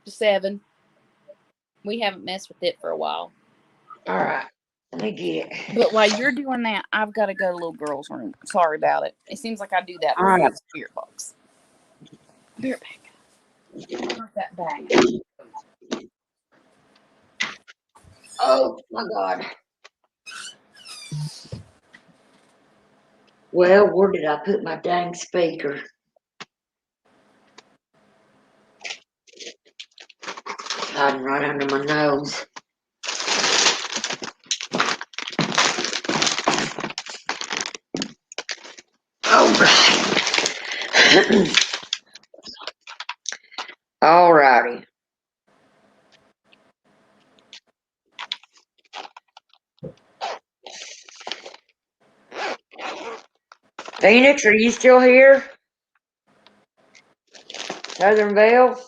7. We haven't messed with it for a while. All right. Let me get it. But while you're doing that, I've got to go to little girl's room. Sorry about it. It seems like I do that in the spirit box. Be right back. Not that bag. Oh, my God. Well, where did I put my dang speaker? Hiding right under my nose. All right. All righty. Phoenix, are you still here? Southern Vale?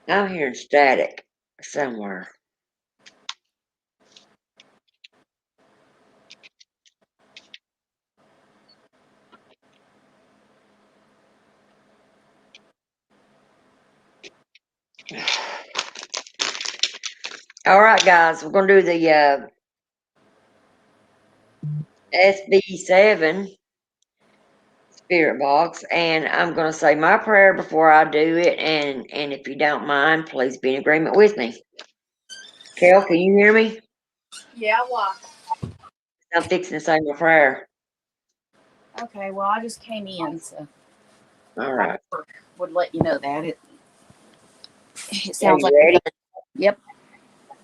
I'm hearing static somewhere. All right, guys, we're going to do the SB7 spirit box, and I'm going to say my prayer before I do it, and if you don't mind, please be in agreement with me. Kel, can you hear me? Yeah, what? I'm fixing to say my prayer. Okay, well, I just came in, so all right. I would let you know that. It sounds like ready? Yep.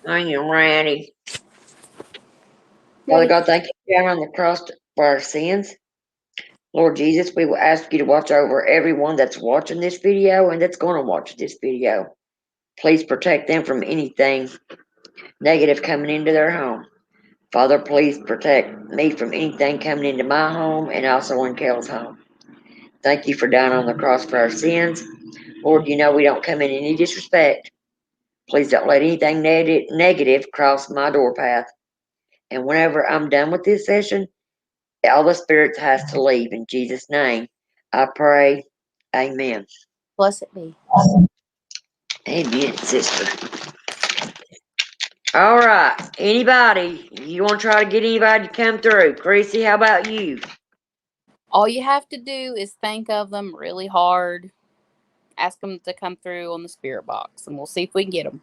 I am ready. Father God, thank you down on the cross for our sins. Lord Jesus, we will ask you to watch over everyone that's watching this video and that's going to watch this video. Please protect them from anything negative coming into their home. Father, please protect me from anything coming into my home and also in Kel's home. Thank you for dying on the cross for our sins. Lord, you know we don't come in any disrespect. Please don't let anything negative cross my door path. And whenever I'm done with this session, all the spirits has to leave. In Jesus' name, I pray. Amen. Blessed be. Amen, sister. All right. Anybody? You want to try to get anybody to come through? Chrissy, how about you? All you have to do is think of them really hard. Ask them to come through on the spirit box, and we'll see if we can get them.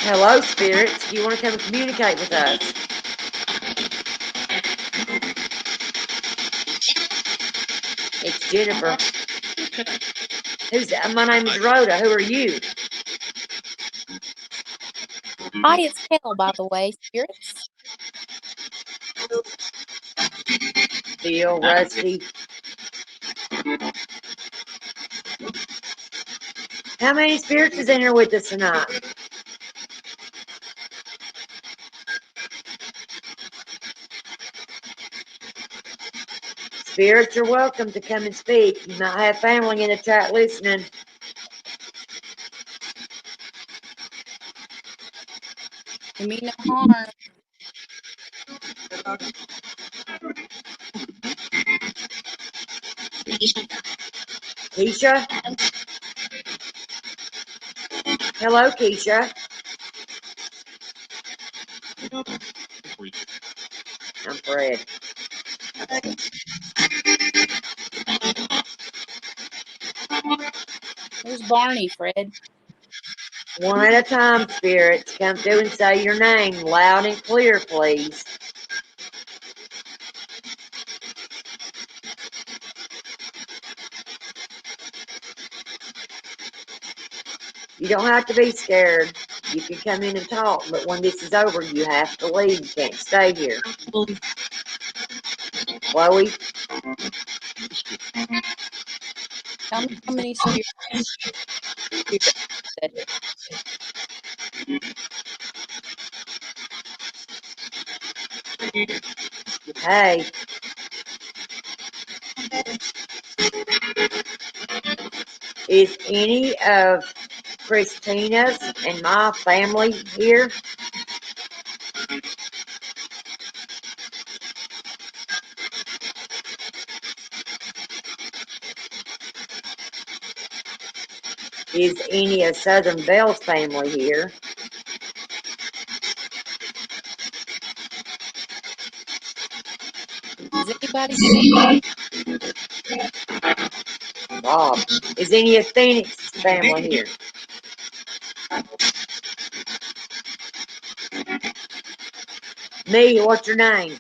Hello, spirits. Do you want to come and communicate with us? It's Jennifer. Who's that? My name is Rhoda. Who are you? Hi, it's Kel, by the way, spirits. Bill, Rusty. How many spirits is in here with us tonight? Spirits are welcome to come and speak. You might have family in the chat listening. You mean no harm. Keisha? Hello, Keisha. I'm Fred. Where's Barney, Fred? One at a time, spirits. Come through and say your name loud and clear, please. You don't have to be scared. You can come in and talk, but when this is over, you have to leave. You can't stay here. Chloe? Tell me how many spirits that Hey. Is any of Christina's and my family here? Is any of Southern Bell's family here? Is anybody here? Bob. Is any of Phoenix's family here? Me, what's your name?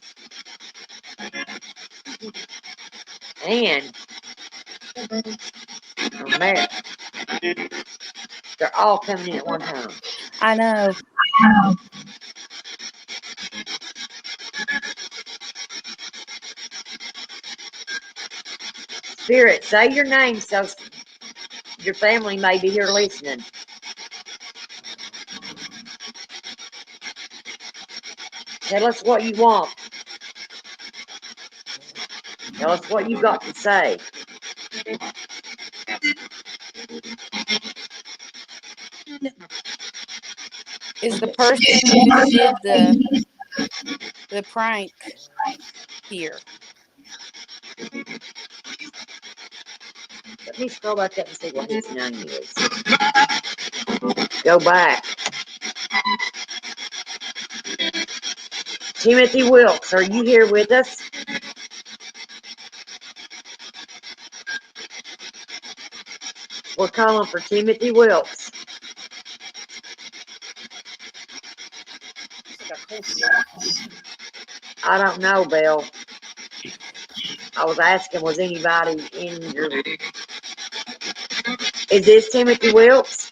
Ann. Oh, Mary. They're all coming in at one time. I know. Spirit, say your name so your family may be here listening. Tell us what you want. Tell us what you got to say. Is the person who did the prank here? Let me scroll back up and see what his name is. Go back. Timothy Wilkes, are you here with us? We're calling for Timothy Wilkes. I don't know, Bill. I was asking, was anybody in your... Is this Timothy Wilkes?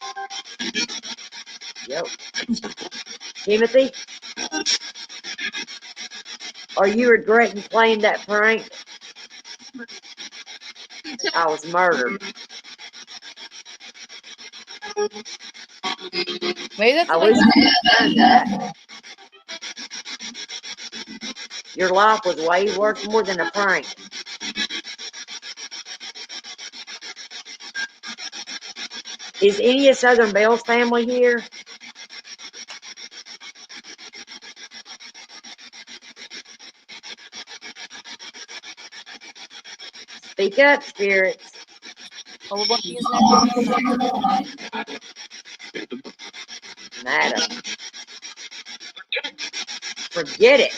Yep. Timothy? Are you regretting playing that prank? I was murdered. Maybe that's I what wish I had done that. Your life was way worth more than a prank. Is any of Southern Bell's family here? Speak up, spirits. we're going to use necromancy. Madam. Forget it.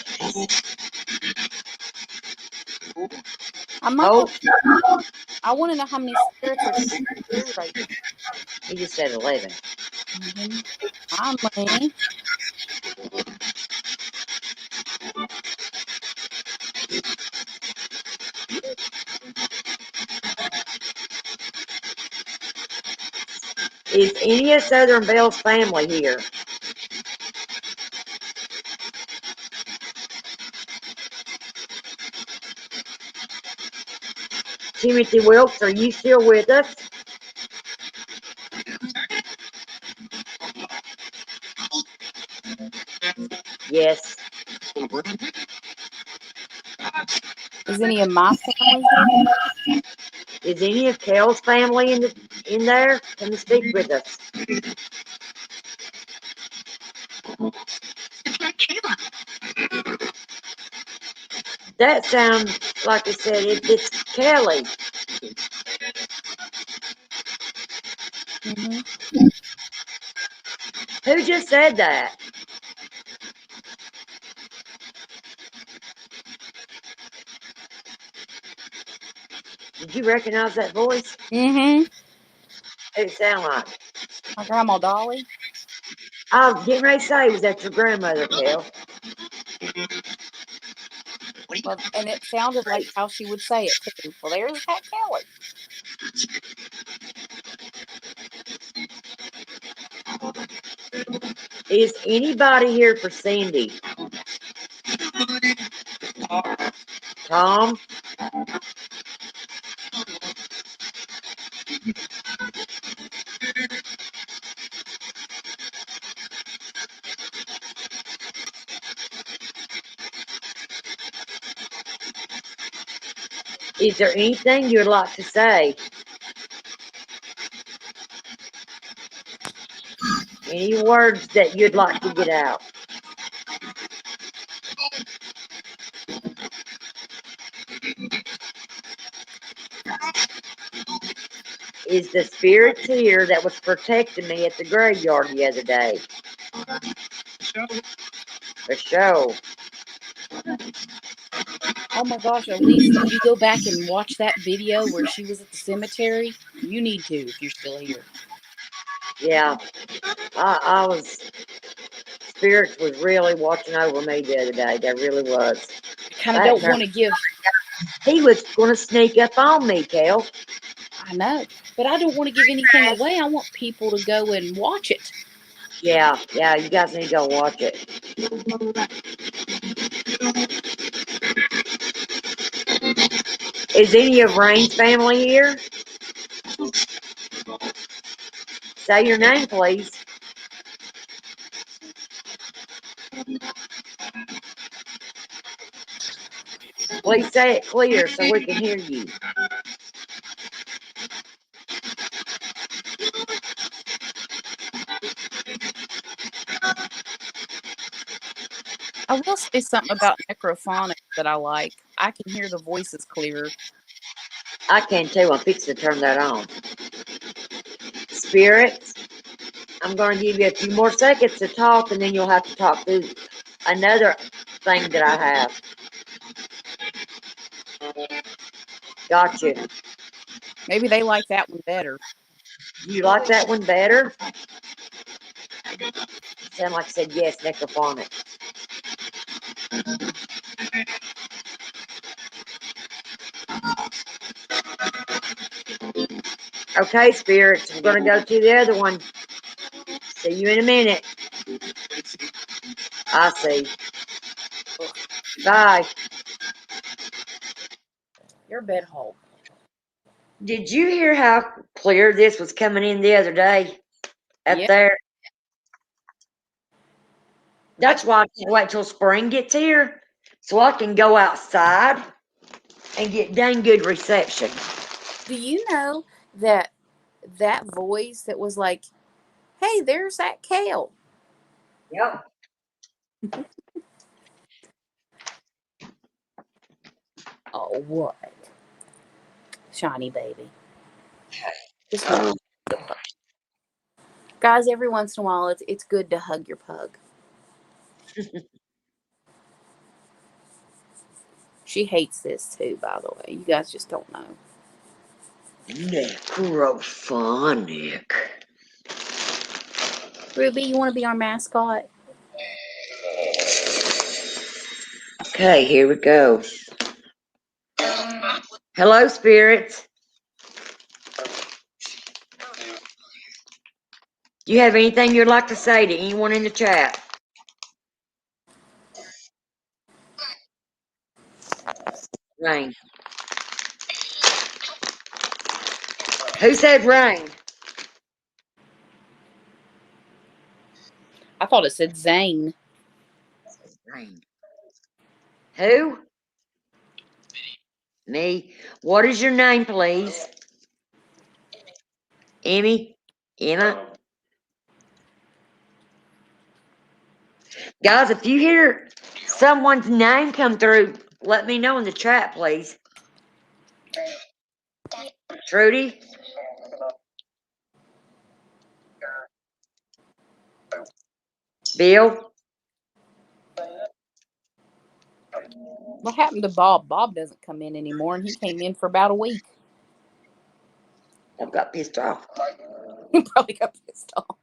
I want to know how many spirits are here right now. He just said 11. How many? Is any of Southern Bell's family here? Timothy Wilkes, are you still with us? Yes. Is any of my family here? Is any of Kel's family in there? Come speak with us. That sounds like I said, it's Kelly. Mm-hmm. Who just said that? Did you recognize that voice? Mm-hmm. Who'd it sound like? My grandma Dolly. I was getting ready to say, was that your grandmother, Kel? Well, and it sounded like how she would say it too. Well, there's Cat Kelly. Is anybody here for Cindy? Tom? Is there anything you would like to say? Any words that you'd like to get out? Is the spirit here that was protecting me at the graveyard the other day? For sure. Oh my gosh, Elise, did you go back and watch that video where she was at the cemetery? You need to if you're still here. Yeah. I was, spirits was really watching over me the other day. They really was. I kind of don't want to give. He was going to sneak up on me, Kel. I know, but I don't want to give anything away. I want people to go and watch it. Yeah, you guys need to go watch it. Is any of Rain's family here? Say your name, please. Please say it clear so we can hear you. I will say something about necrophonics that I like. I can hear the voices clearer. I can too. I'm fixing to turn that on. Spirits, I'm going to give you a few more seconds to talk, and then you'll have to talk through another thing that I have. Gotcha. Maybe they like that one better. You like that one better? Sound like I said yes, necrophonic. Okay, spirits, we're going to go to the other one. See you in a minute. I see. Bye. Your bed hole. Did you hear how clear this was coming in the other day up Yeah. there? That's why I can't wait till spring gets here so I can go outside and get dang good reception. Do you know that voice that was like, hey, there's that Kale? Yep. Oh, what? Shiny baby. Just guys, every once in a while, it's good to hug your pug. She hates this too, by the way. You guys just don't know. Necrophonic. Ruby, you want to be our mascot? Okay, here we go. Hello, spirits. Do you have anything you'd like to say to anyone in the chat? Rain. Who said rain? I thought it said Zane. Rain. Who? Me. What is your name, please? Emmy? Emma? Guys, if you hear someone's name come through, let me know in the chat, please. Trudy? Bill? What happened to Bob? Bob doesn't come in anymore, and he came in for about a week. I got pissed off. He probably got pissed off.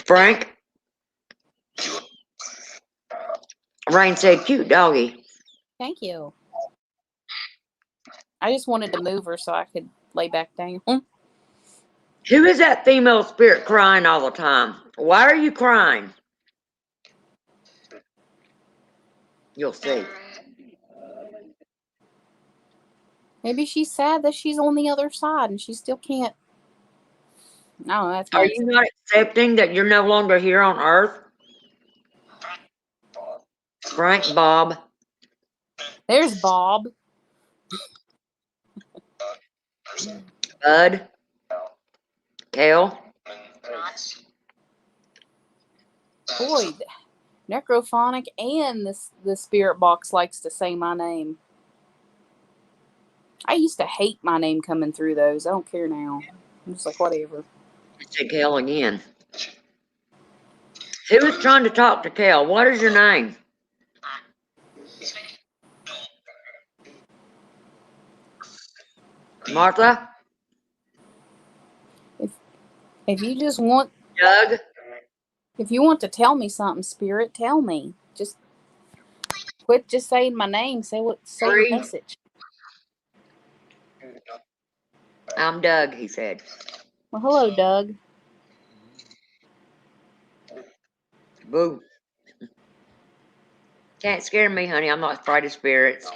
Frank? Rain said, cute doggy. Thank you. I just wanted to move her so I could lay back down. Who is that female spirit crying all the time? Why are you crying? You'll see. Maybe she's sad that she's on the other side and she still can't. No, that's Are you not accepting that you're no longer here on Earth? Frank, Bob. There's Bob. Bud. Kel. Boy, Necrophonic and the spirit box likes to say my name. I used to hate my name coming through those. I don't care now. I'm just like, whatever. Say Kel again. Who is trying to talk to Kel? What is your name? Martha? If you just want, Doug? if you want to tell me something, spirit, tell me. Just quit just saying my name. Say your message. I'm Doug, he said. Well, hello, Doug. Boo. Can't scare me, honey. I'm not afraid of spirits.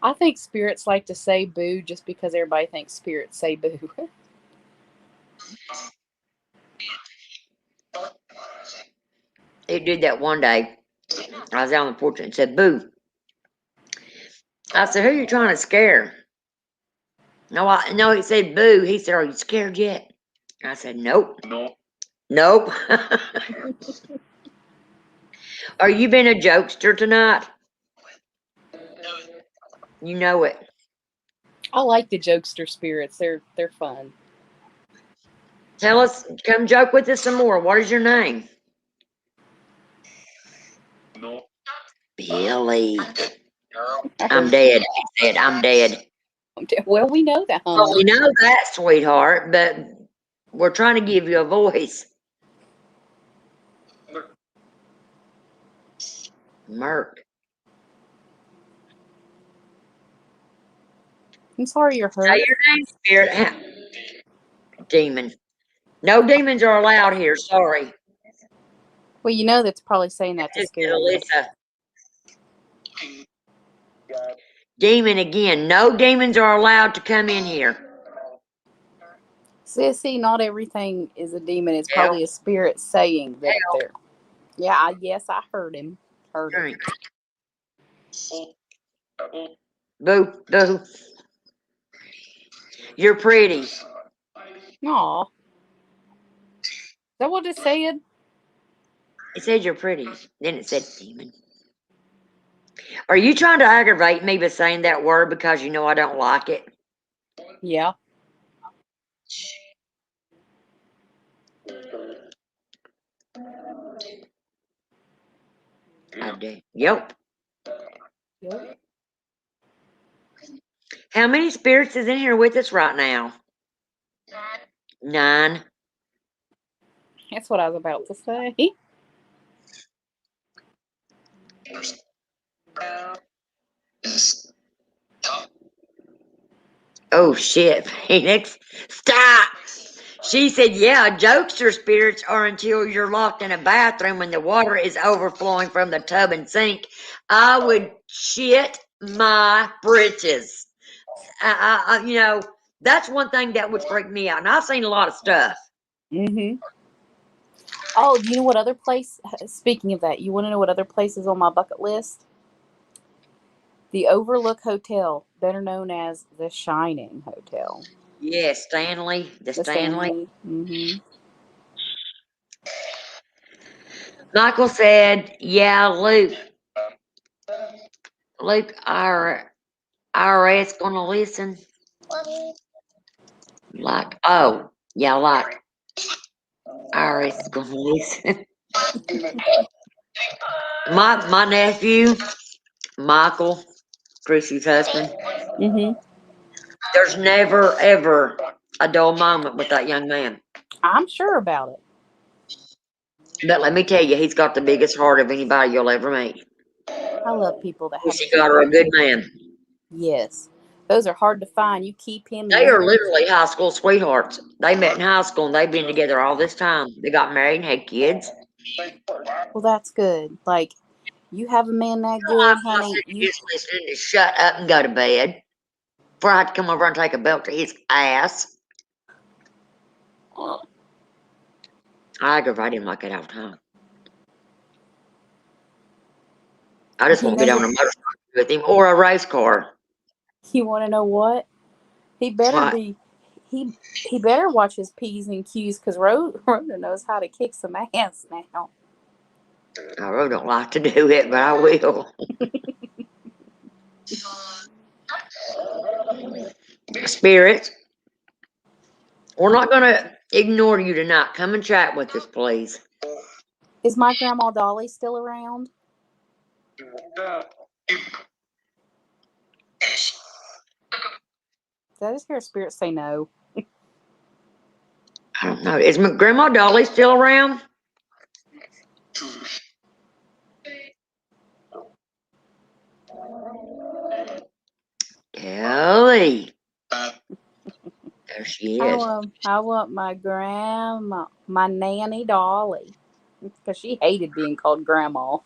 I think spirits like to say boo just because everybody thinks spirits say boo. It did that one day. I was out on the porch and it said, boo. I said, who are you trying to scare? No, he said, boo. He said, are you scared yet? I said, nope. Nope. Are you being a jokester tonight? You know it. I like the jokester spirits. They're fun. Tell us, come joke with us some more. What is your name? Billy. I'm dead. He said, I'm dead. Well, we know that, honey. Well, we know that, sweetheart, but we're trying to give you a voice. Merc. I'm sorry you're hurt. Say your name, spirit. Demon. No demons are allowed here. Sorry. Well, you know that's probably saying that to Just scare you. Alyssa. Demon again. No demons are allowed to come in here. Sissy, not everything is a demon. It's Hell. probably a spirit saying that they're. Yeah, yes, I heard him. Heard it. Boo, boo. You're pretty. Aw. Is that what it said? It said you're pretty. Then it said demon. Are you trying to aggravate me by saying that word because you know I don't like it? Yeah. I do. Yep. Yep. How many spirits is in here with us right now? 9. That's what I was about to say. Oh shit, Phoenix. Stop. She said, yeah, jokester spirits are until you're locked in a bathroom and the water is overflowing from the tub and sink. I would shit my britches. That's one thing that would freak me out. And I've seen a lot of stuff. Mm-hmm. Oh, do you know what other place? Speaking of that, you want to know what other place is on my bucket list? The Overlook Hotel, better known as the Shining Hotel. Yes, Stanley. The Stanley. Mm-hmm. Michael said, yeah, Luke, our IRS gonna listen. Like, oh, yeah, like IRS is gonna listen. My nephew, Michael, Chrissy's husband, Mm-hmm. there's never ever a dull moment with that young man. I'm sure about it. But let me tell you, he's got the biggest heart of anybody you'll ever meet. I love people that have She got her a good man. Yes. Those are hard to find. You keep him. They are literally high school sweethearts. They met in high school and they've been together all this time. They got married and had kids. Well, that's good. Like, you have a man that good, honey. You just listening to shut up and go to bed. Before I had to come over and take a belt to his ass. I aggravate him like that all the time. I just won't get on a motorcycle with him or a race car. You want to know what? He better What? be. He better watch his P's and Q's because Rhoda knows how to kick some ass now. I really don't like to do it, but I will. Spirits, we're not going to ignore you tonight. Come and chat with us, please. Is my grandma Dolly still around? Did I just hear a spirit say no? I don't know. Is my Grandma Dolly still around? Kelly. There she is. I want my grandma, my nanny Dolly, because she hated being called grandma.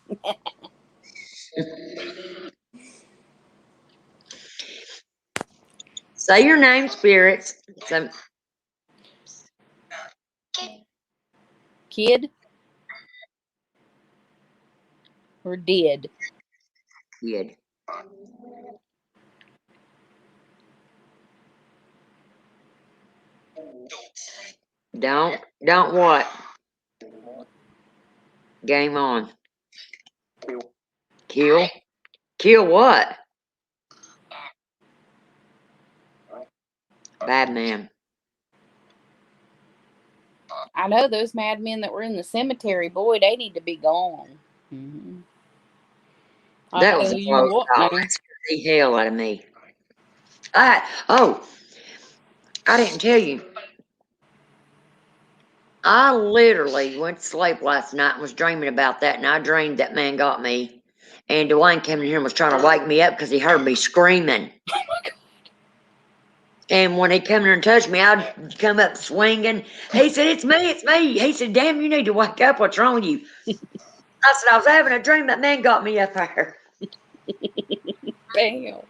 Say your name, spirits. Kid or did? Kid. Don't what? Game on. Kill? Kill what? Bad man. I know those madmen that were in the cemetery. Boy, they need to be gone. Mm-hmm. That was a close call. That scared the hell out of me. I didn't tell you. I literally went to sleep last night and was dreaming about that, and I dreamed that man got me. And Dwayne came in here and was trying to wake me up because he heard me screaming. And when he come in and touched me, I'd come up swinging. He said, it's me. He said, damn, you need to wake up. What's wrong with you? I said, I was having a dream. That man got me up there. Damn.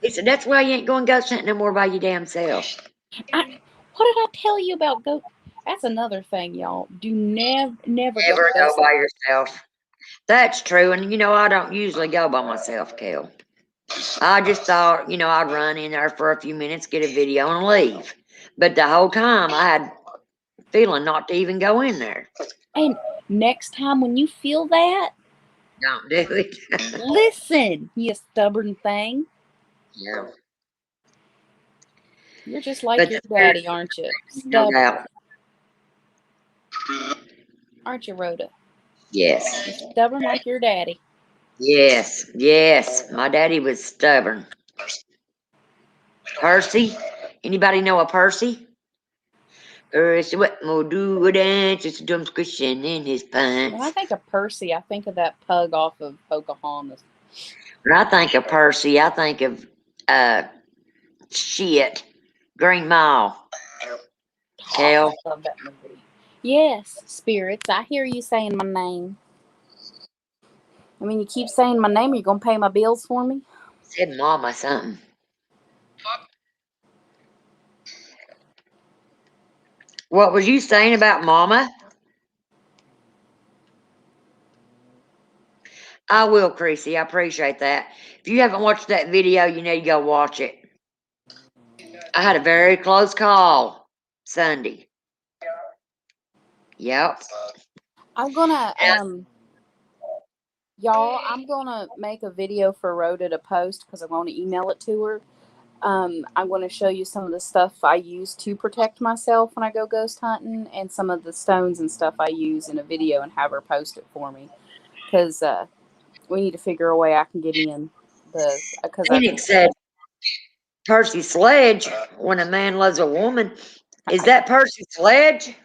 He said, that's why you ain't going ghost hunting no more by your damn self. What did I tell you about ghost? That's another thing, y'all. Do never go by yourself. That's true. And, I don't usually go by myself, Kel. I just thought, I'd run in there for a few minutes, get a video, and leave. But the whole time, I had a feeling not to even go in there. And next time when you feel that, don't do it. Listen, you stubborn thing. Yeah. You're just like your daddy, aren't you? Stubborn. No doubt. Aren't you, Rhoda? Yes. You're stubborn like your daddy. Yes. My daddy was stubborn. Percy? Anybody know a Percy? Percy, what more do a dance? It's a dumb cushion in his pants. When I think of Percy, I think of that pug off of Pocahontas. When I think of Percy, I think of Shit. Green Mile. Kel. I love that movie. Yes, spirits. I hear you saying my name. I mean, you keep saying my name. Are you gonna pay my bills for me? Said mama something. What was you saying about mama? I will, Chrissy. I appreciate that. If you haven't watched that video, you need to go watch it. I had a very close call Sunday. Yep. I'm gonna y'all. I'm gonna make a video for Rhoda to post because I want to email it to her. I'm going to show you some of the stuff I use to protect myself when I go ghost hunting, and some of the stones and stuff I use in a video, and have her post it for me because we need to figure a way I can get in the because I Phoenix said Percy Sledge, when a man loves a woman. Is that Percy Sledge?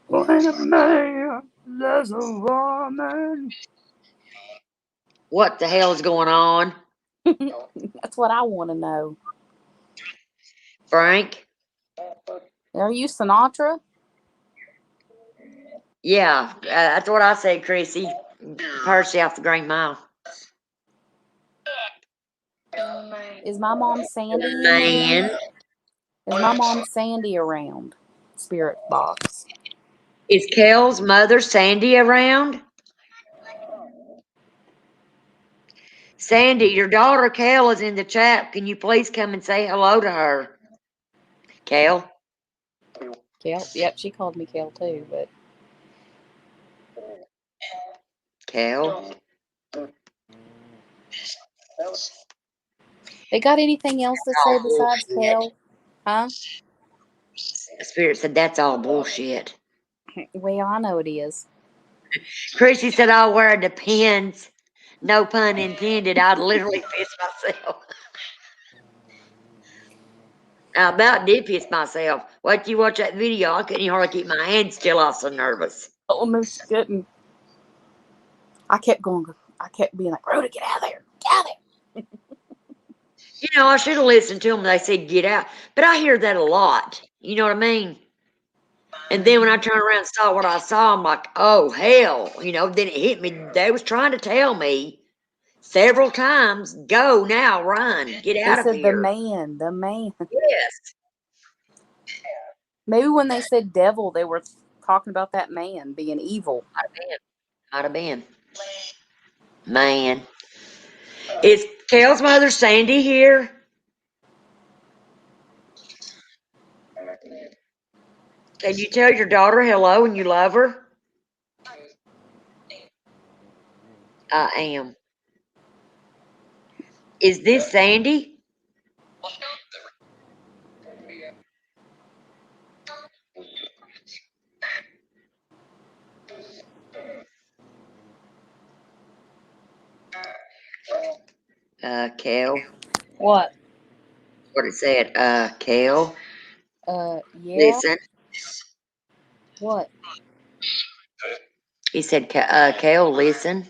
when a man loves a woman. What the hell's going on? That's what I want to know. Frank? Are you Sinatra? Yeah, that's what I said, Chrissy. Percy off the Green Mile. Is my mom Sandy in Man. there? Is my mom Sandy around? Spirit box. Is Kel's mother Sandy around? Sandy, your daughter Kel is in the chat. Can you please come and say hello to her? Kel? Kel? Yep, she called me Kel too, but Kel? they got anything else to say besides Kel? Huh? Spirit said that's all bullshit. Well, I know it is. Chrissy said I'll wear a Depends. No pun intended. I'd literally piss myself. I about did piss myself. What you watch that video? I couldn't hardly keep my hands still. I was so nervous. Oh no, she didn't. I kept going. I kept being like, Rhoda, get out of there. Get out of there. You know, I should have listened to them when they said get out. But I hear that a lot. You know what I mean? And then when I turned around and saw what I saw, I'm like, oh, hell. You know, then it hit me. They was trying to tell me several times, go now, run, get They out of said here. the man. Yes. Maybe when they said devil, they were talking about that man being evil. Might have been. Man. Is Kel's mother Sandy here? Can you tell your daughter hello and you love her? I am. Is this Sandy? Kel. What? What it said? Kel. Yeah. Listen. What? He said, Kel, listen.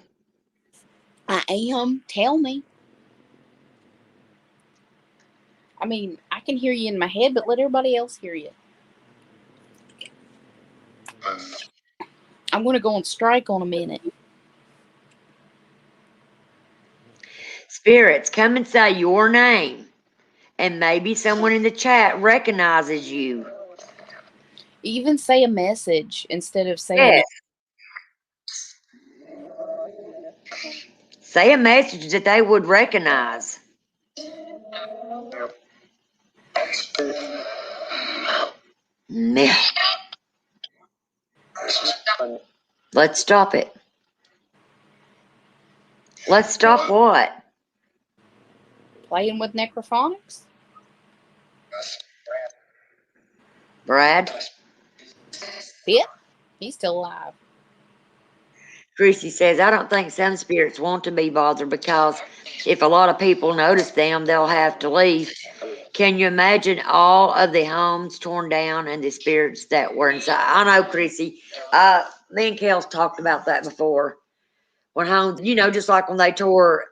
I am. Tell me. I mean, I can hear you in my head, but let everybody else hear you. I'm going to go on strike on a minute. Spirits, come and say your name. And maybe someone in the chat recognizes you. Even say a message instead of saying Yes. it. Say a message that they would recognize. Man. Let's stop it. Let's stop what? Playing with necrophonics? Brad? Yeah, he's still alive. Chrissy says, I don't think some spirits want to be bothered because if a lot of people notice them, they'll have to leave. Can you imagine all of the homes torn down and the spirits that were inside? I know, Chrissy. Me and Kel's talked about that before. When homes, you know, just like when they tore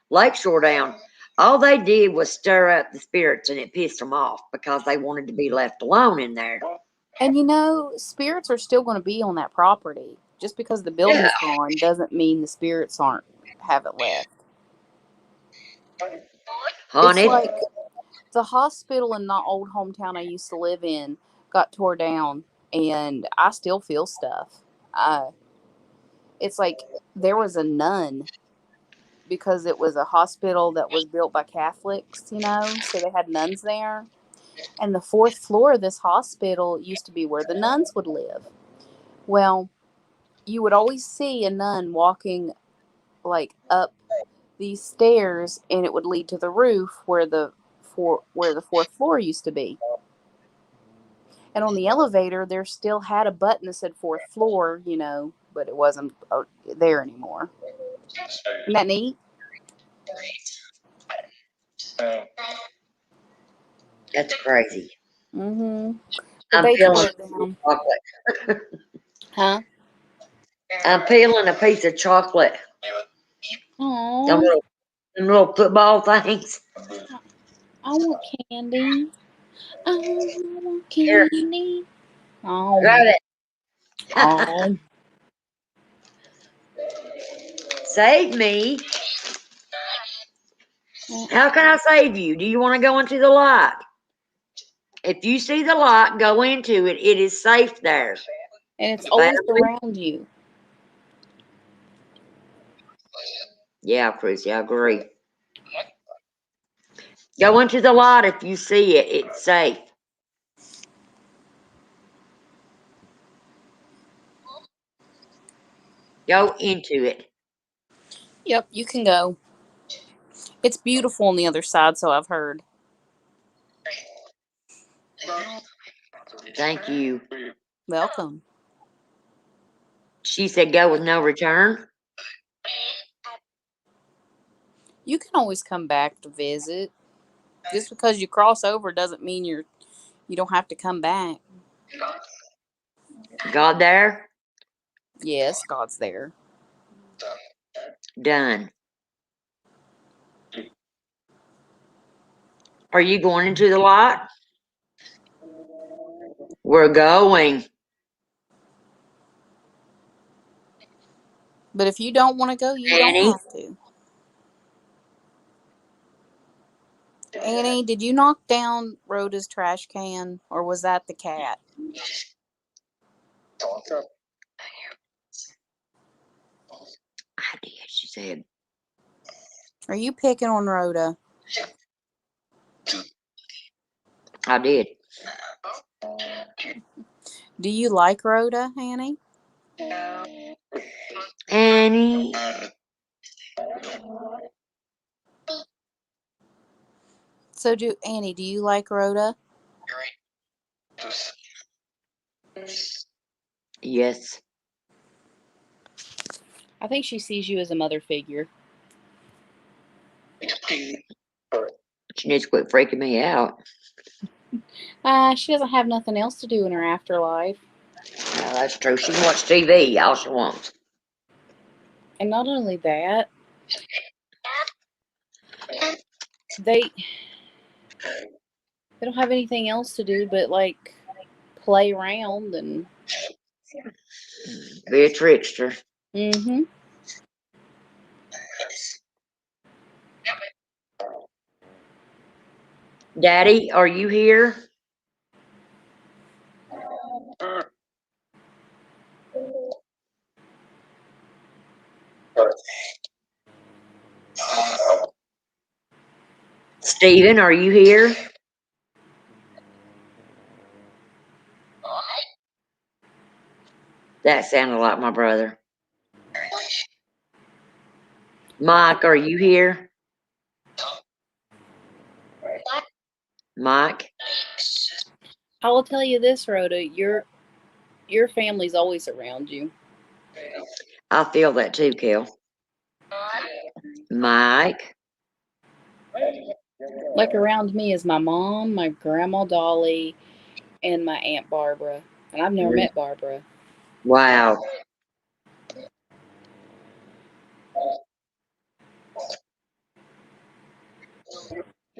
Lakeshore down. All they did was stir up the spirits, and it pissed them off because they wanted to be left alone in there. And spirits are still going to be on that property. Just because the Yeah. building's gone doesn't mean the spirits haven't left. Haunted? It's like the hospital in the old hometown I used to live in got tore down, and I still feel stuff. It's like there was a nun, because it was a hospital that was built by Catholics, so they had nuns there. And the 4th floor of this hospital used to be where the nuns would live. Well, you would always see a nun walking like up these stairs, and it would lead to the roof where the 4th floor used to be. And on the elevator, there still had a button that said 4th floor, but it wasn't there anymore. Isn't that neat? That's crazy. Mm-hmm. But I'm they tore peeling it down. chocolate. Huh? I'm peeling a piece of chocolate. Them Aww. little football things. I want candy. I want Here, candy. Oh. grab it. Oh. Save me. How can I save you? Do you want to go into the light? If you see the light, go into it. It is safe there. And it's always around you. Yeah, Chrissy, I agree. Go into the light if you see it. It's safe. Go into it. Yep, you can go. It's beautiful on the other side, so I've heard. Thank you. Welcome. She said go with no return. You can always come back to visit. Just because you cross over doesn't mean you don't have to come back. God there? Yes, God's there. Done. Are you going into the light? We're going. But if you don't want to go, you don't Annie? have to. Annie, did you knock down Rhoda's trash can, or was that the cat? I did, she said. Are you picking on Rhoda? I did. Do you like Rhoda, Annie? Annie? So Annie, do you like Rhoda? Yes. I think she sees you as a mother figure. She needs to quit freaking me out. She doesn't have nothing else to do in her afterlife. Well, that's true. She can watch TV, all she wants. And not only that, they don't have anything else to do but like play around and Be a trickster. Mm-hmm. Daddy, are you here? Steven, are you here? That sounded like my brother. Mike, are you here? Mike? I will tell you this, Rhoda, your family's always around you. I feel that too, Kel. Mike? Like around me is my mom, my grandma Dolly, and my Aunt Barbara. And I've never met Barbara. Wow.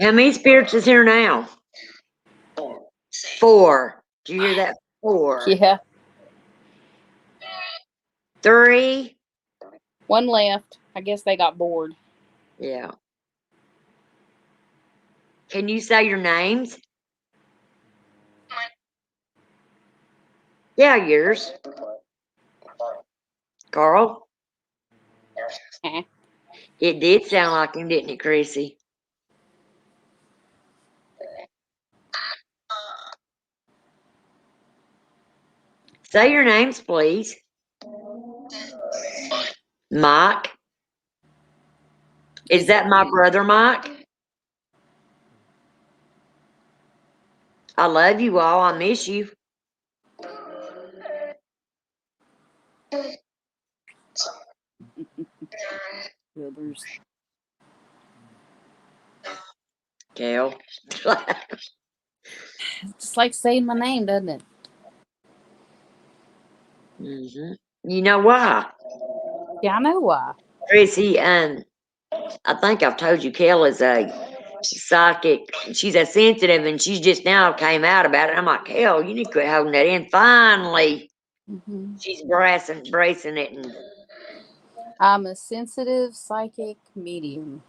How many spirits is here now? 4. Did you hear that? 4. Yeah. 3. One left. I guess they got bored. Yeah. Can you say your names? Yeah, yours. Carl? Eh. It did sound like him, didn't it, Chrissy? Say your names, please. Mike. Is that my brother, Mike? I love you all. I miss you. Brothers. Kel. Just like saying my name, doesn't it? You know why? Yeah, I know why. Chrissy, I think I've told you Kel is a psychic. She's a sensitive, and she's just now came out about it. I'm like, Kel, you need to quit holding that in. Finally, she's bracing it. And I'm a sensitive psychic medium.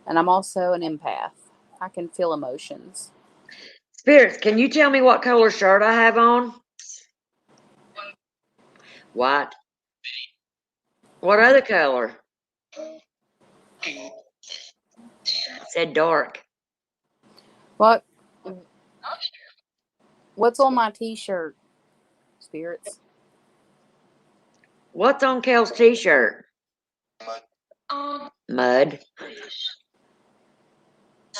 And I'm also an empath. I can feel emotions. spirits, can you tell me what color shirt I have on? White. What other color? It said dark. What's on my t-shirt, spirits? What's on Kel's t-shirt? Mud.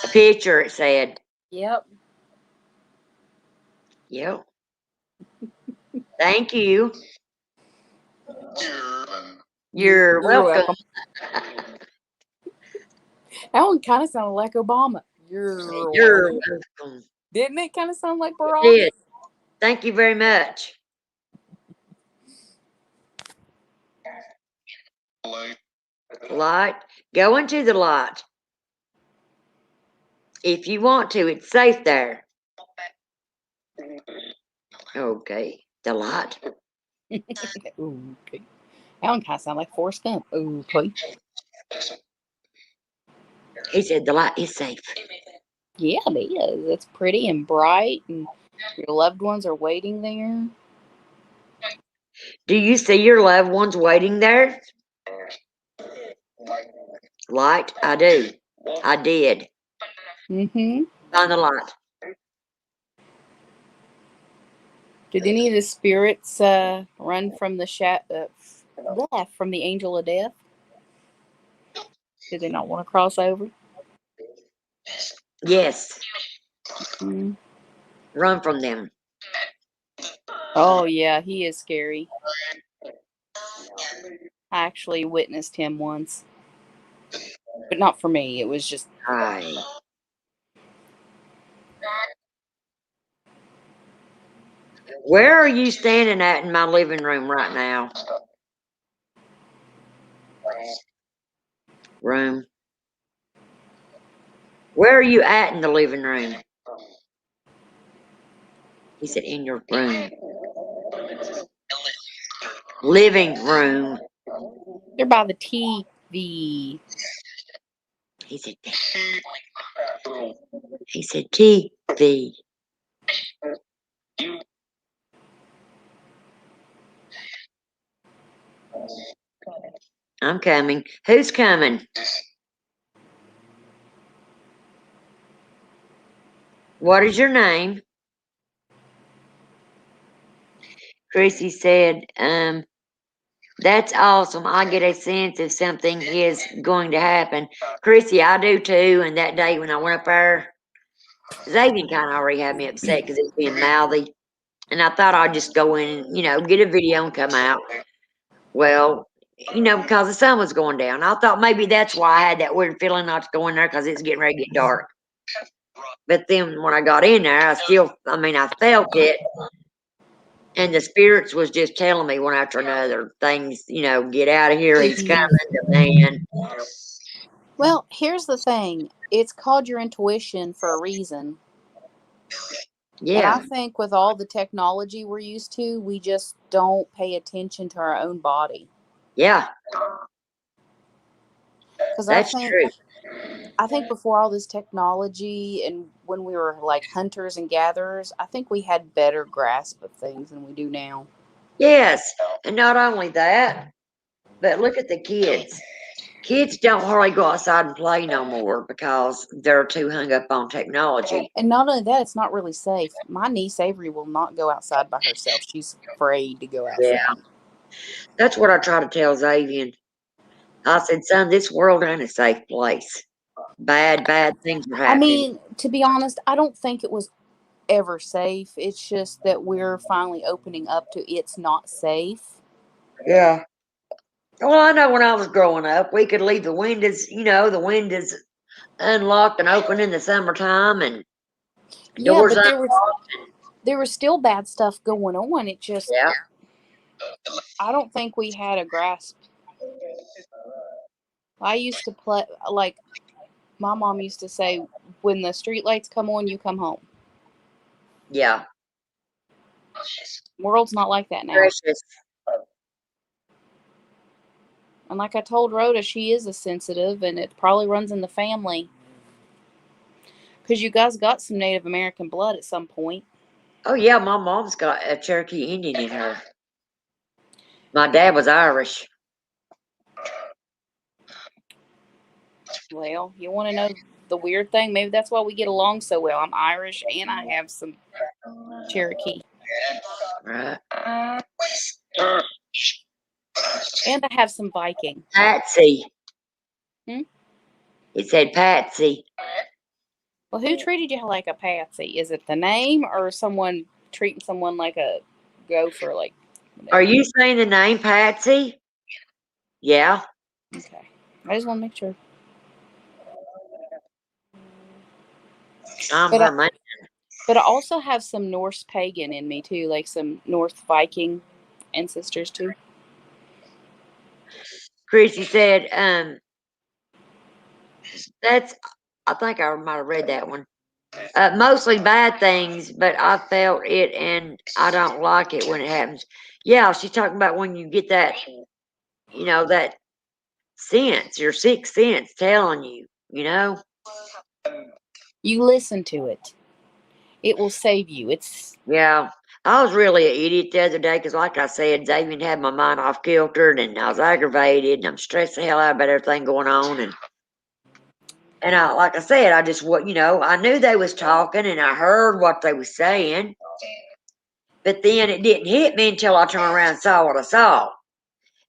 A picture, it said. Yep. Yep. Thank you. You're welcome. That one kind of sounded like Obama. You're welcome. Didn't it kind of sound like Barack? It did. Thank you very much. Light. Go into the light. If you want to, it's safe there. Okay. The light. Okay. That one kind of sounded like Forrest Gump. Okay. He said the light is safe. Yeah, it is. It's pretty and bright, and your loved ones are waiting there. Do you see your loved ones waiting there? Light? I do. I did. Mm-hmm. On the light. Did any of the spirits run from the from the angel of death? Did they not want to cross over? Yes. Mm. Run from them. Oh, yeah, he is scary. I actually witnessed him once. But not for me. It was just... Hi. Where are you standing at in my living room right now? Room. Where are you at in the living room? He said, in your room. Living room. They're by the TV. He said, TV. I'm coming. Who's coming? What is your name? Chrissy said, that's awesome. I get a sense if something is going to happen. Chrissy, I do too. And that day when I went up there, Xavier kind of already had me upset because it's being mouthy. And I thought I'd just go in and, get a video and come out. Well, because the sun was going down. I thought maybe that's why I had that weird feeling not to go in there because it's getting ready to get dark. But then when I got in there, I felt it. And the spirits was just telling me one after another things, get out of here. He's coming, the man. Well, here's the thing. It's called your intuition for a reason. And I Yeah. think with all the technology we're used to, we just don't pay attention to our own body. Yeah. Because That's true. I think before all this technology and when we were like hunters and gatherers, I think we had better grasp of things than we do now. Yes. And not only that, but look at the kids. Kids don't hardly go outside and play no more because they're too hung up on technology. And not only that, it's not really safe. My niece Avery will not go outside by herself. She's afraid to go outside. Yeah. That's what I try to tell Xavier. I said, son, this world ain't a safe place. Bad things are I happening. mean, to be honest, I don't think it was ever safe. It's just that we're finally opening up to it's not safe. Yeah. Well, I know when I was growing up, we could leave the windows, the windows unlocked and open in the summertime and Yeah, doors but unlocked. there was still bad stuff going on. It just, Yeah. I don't think we had a grasp. I used to play, like, my mom used to say, when the street lights come on, you come home. Yeah. World's not like that now. Precious. And like I told Rhoda, she is a sensitive, and it probably runs in the family. Because you guys got some Native American blood at some point. Oh, yeah, my mom's got a Cherokee Indian in her. My dad was Irish. Well, you want to know the weird thing? Maybe that's why we get along so well. I'm Irish, and I have some Cherokee. Right. And I have some Viking. Patsy. Hmm? It said Patsy. Well, who treated you like a patsy? Is it the name or someone treating someone like a gopher? Like, Are you saying the name Patsy? Yeah. okay. I just want to make sure. I'm But her man. But I also have some Norse pagan in me too, like some Norse Viking ancestors too. Chrissy said, that's, I think I might have read that one. Mostly bad things, but I felt it and I don't like it when it happens. Yeah, she's talking about when you get that, that sense, your sixth sense telling you, You listen to it. It will save you. It's Yeah. I was really an idiot the other day because, like I said, Xavier had my mind off kiltered and I was aggravated and I'm stressed the hell out about everything going on. And I, like I said, I just, I knew they was talking and I heard what they was saying. But then it didn't hit me until I turned around and saw what I saw.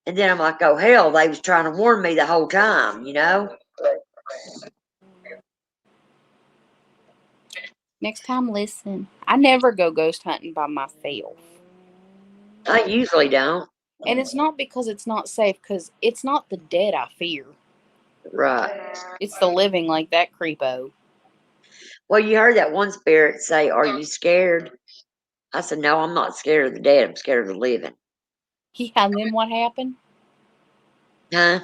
And then I'm like, oh, hell, they was trying to warn me the whole time, next time listen. I never go ghost hunting by myself. I usually don't. And it's not because it's not safe, because it's not the dead I fear. Right. It's the living like that creepo. Well, you heard that one spirit say, are you scared? I said, no, I'm not scared of the dead. I'm scared of the living. Yeah, and then what happened? Huh?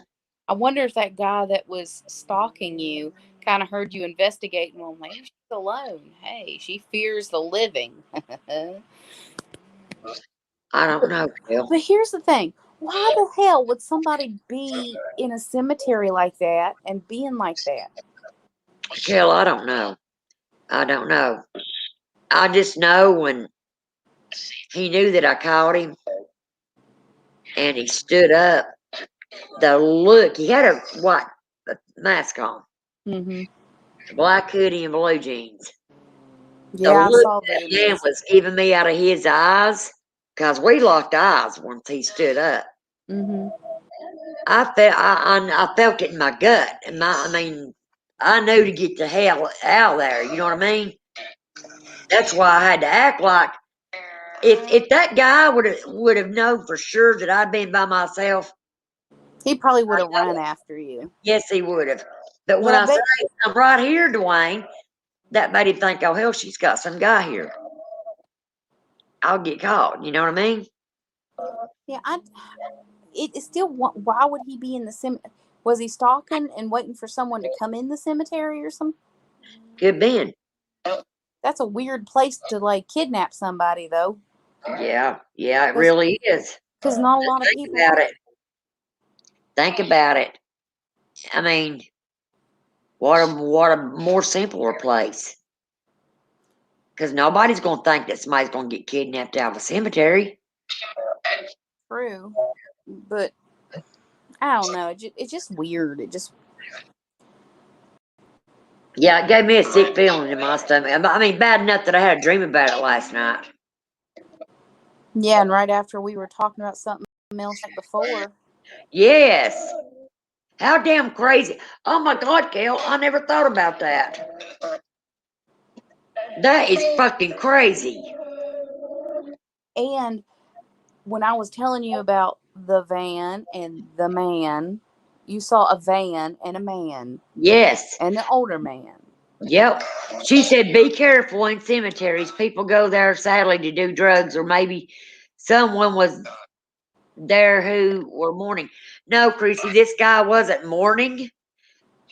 I wonder if that guy that was stalking you kind of heard you investigating. Well, maybe she's alone. Hey, she fears the living. I don't know, Phil. But here's the thing. Why the hell would somebody be in a cemetery like that and being like that? Hell, I don't know. I don't know. I just know when he knew that I caught him and he stood up, the look, he had a white mask on, Mm-hmm. black hoodie and blue jeans. The Yeah, I look saw that man videos. was giving me out of his eyes, because we locked eyes once he stood up. Mm-hmm. I felt it in my gut, and I knew to get the hell out of there. You know what I mean? That's why I had to act like if that guy would have known for sure that I'd been by myself, He probably would have run after you. yes, he would have. But when But I I say bet I'm right here, Dwayne, that made him think, oh hell, she's got some guy here. I'll get caught. You know what I mean? Yeah, it's still, why would he be in the cemetery? Was he stalking and waiting for someone to come in the cemetery or something? Good Ben. That's a weird place to like kidnap somebody, though. Yeah, it Because really is. not a lot of Think people. about it. Think about it. I mean, what a more simpler place. Because nobody's gonna think that somebody's gonna get kidnapped out of a cemetery. True, but I don't know. It's just weird. It just. Yeah, it gave me a sick feeling in my stomach. I mean, bad enough that I had a dream about it last night. Yeah, and right after we were talking about something else like before. Yes. How damn crazy. Oh my God, Gail, I never thought about that. That is fucking crazy. And when I was telling you about the van and the man, you saw a van and a man Yes. and an older man. Yep. She said, be careful in cemeteries. People go there sadly to do drugs, or maybe someone was there who were mourning. No, Chrissy, this guy wasn't mourning.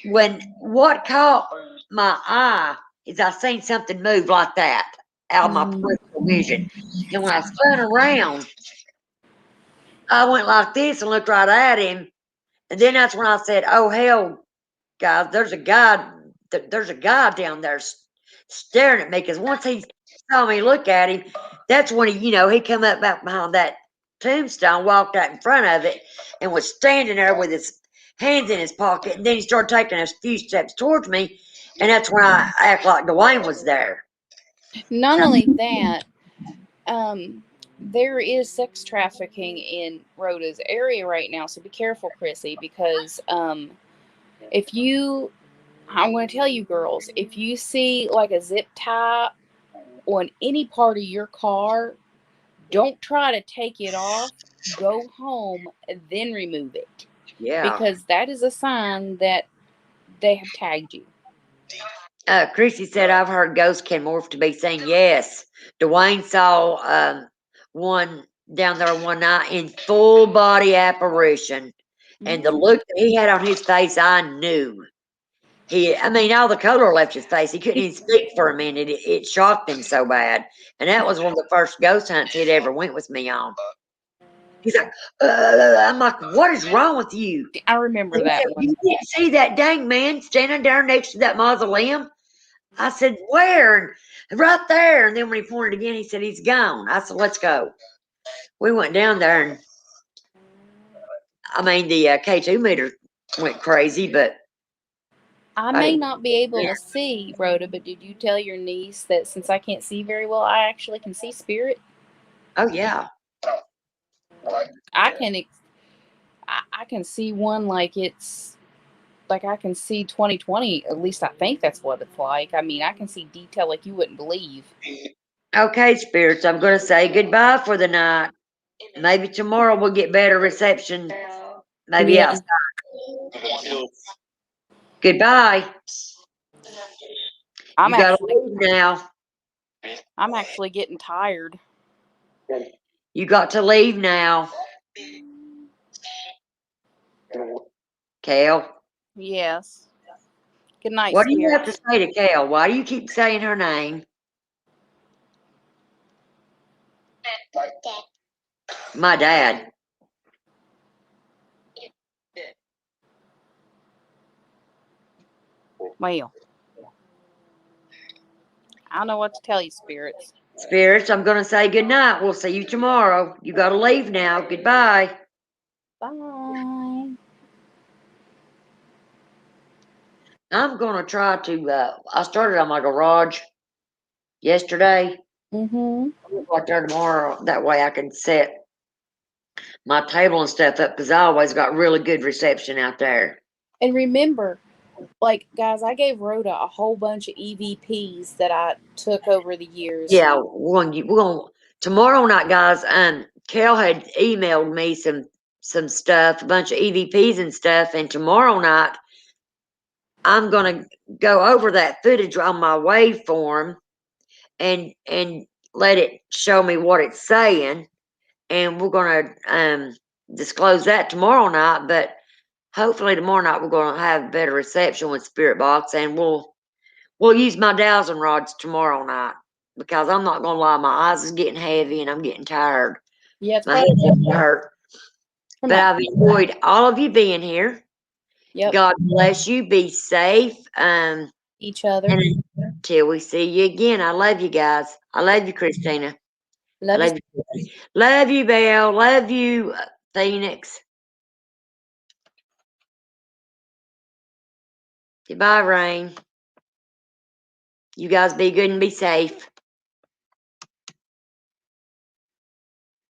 When what caught my eye is I seen something move like that out of my peripheral vision. And when I spun around, I went like this and looked right at him. And then that's when I said, oh hell, guys, there's a guy down there staring at me. Because once he saw me look at him, that's when he come up back behind that tombstone, walked out in front of it, and was standing there with his hands in his pocket. And then he started taking a few steps towards me, and that's when I act like Dwayne was there. Not only that, there is sex trafficking in Rhoda's area right now, so be careful, Chrissy, because if you, I'm going to tell you girls, if you see like a zip tie on any part of your car, don't try to take it off. Go home, then remove it. Yeah. Because that is a sign that they have tagged you. Chrissy said, I've heard ghosts can morph to be seen. Yes. Dwayne saw one down there one night in full body apparition. And the look that he had on his face, I knew. All the color left his face. He couldn't even speak for a minute. It shocked him so bad. And that was one of the first ghost hunts he'd ever went with me on. He's like, I'm like, what is wrong with you? I remember that one. You didn't see that dang man standing there next to that mausoleum? I said, where? And right there. And then when he pointed again, he said, he's gone. I said, let's go. We went down there, and the K2 meter went crazy, but I may not be able to see, Rhoda, but did you tell your niece that since I can't see very well, I actually can see spirit? Oh, yeah. I can see one like it's like I can see 2020. At least I think that's what it's like. I can see detail like you wouldn't believe. Okay, spirits, I'm going to say goodbye for the night. Maybe tomorrow we'll get better reception. Maybe outside. Goodbye. You got to leave now. I'm actually getting tired. You got to leave now. Kale? Yes. Good night, What do you have to spirits. say to Kale? Why do you keep saying her name? My dad. Well, I don't know what to tell you, spirits. Spirits, I'm going to say goodnight. We'll see you tomorrow. You got to leave now. Goodbye. Bye. I'm going to try to, I started on my garage yesterday. Mm-hmm. I'll go out there tomorrow. That way I can set my table and stuff up because I always got really good reception out there. And remember, like, guys, I gave Rhoda a whole bunch of EVPs that I took over the years. Yeah, we're going tomorrow night, guys. Cal had emailed me some stuff, a bunch of EVPs and stuff, and tomorrow night I'm gonna go over that footage on my waveform and let it show me what it's saying, and we're gonna disclose that tomorrow night. But hopefully tomorrow night we're gonna have better reception with Spirit Box, and we'll use my dowsing rods tomorrow night, because I'm not gonna lie, my eyes is getting heavy and I'm getting tired. Yeah, it's My head's starting to hurt. from But that. I've enjoyed all of you being here. Yep. God bless you. Be safe. Each other. And until we see you again, I love you guys. I love you, Christina. I Love you. love you. Love you, Belle. Love you, Phoenix. Goodbye, Rain. You guys be good and be safe.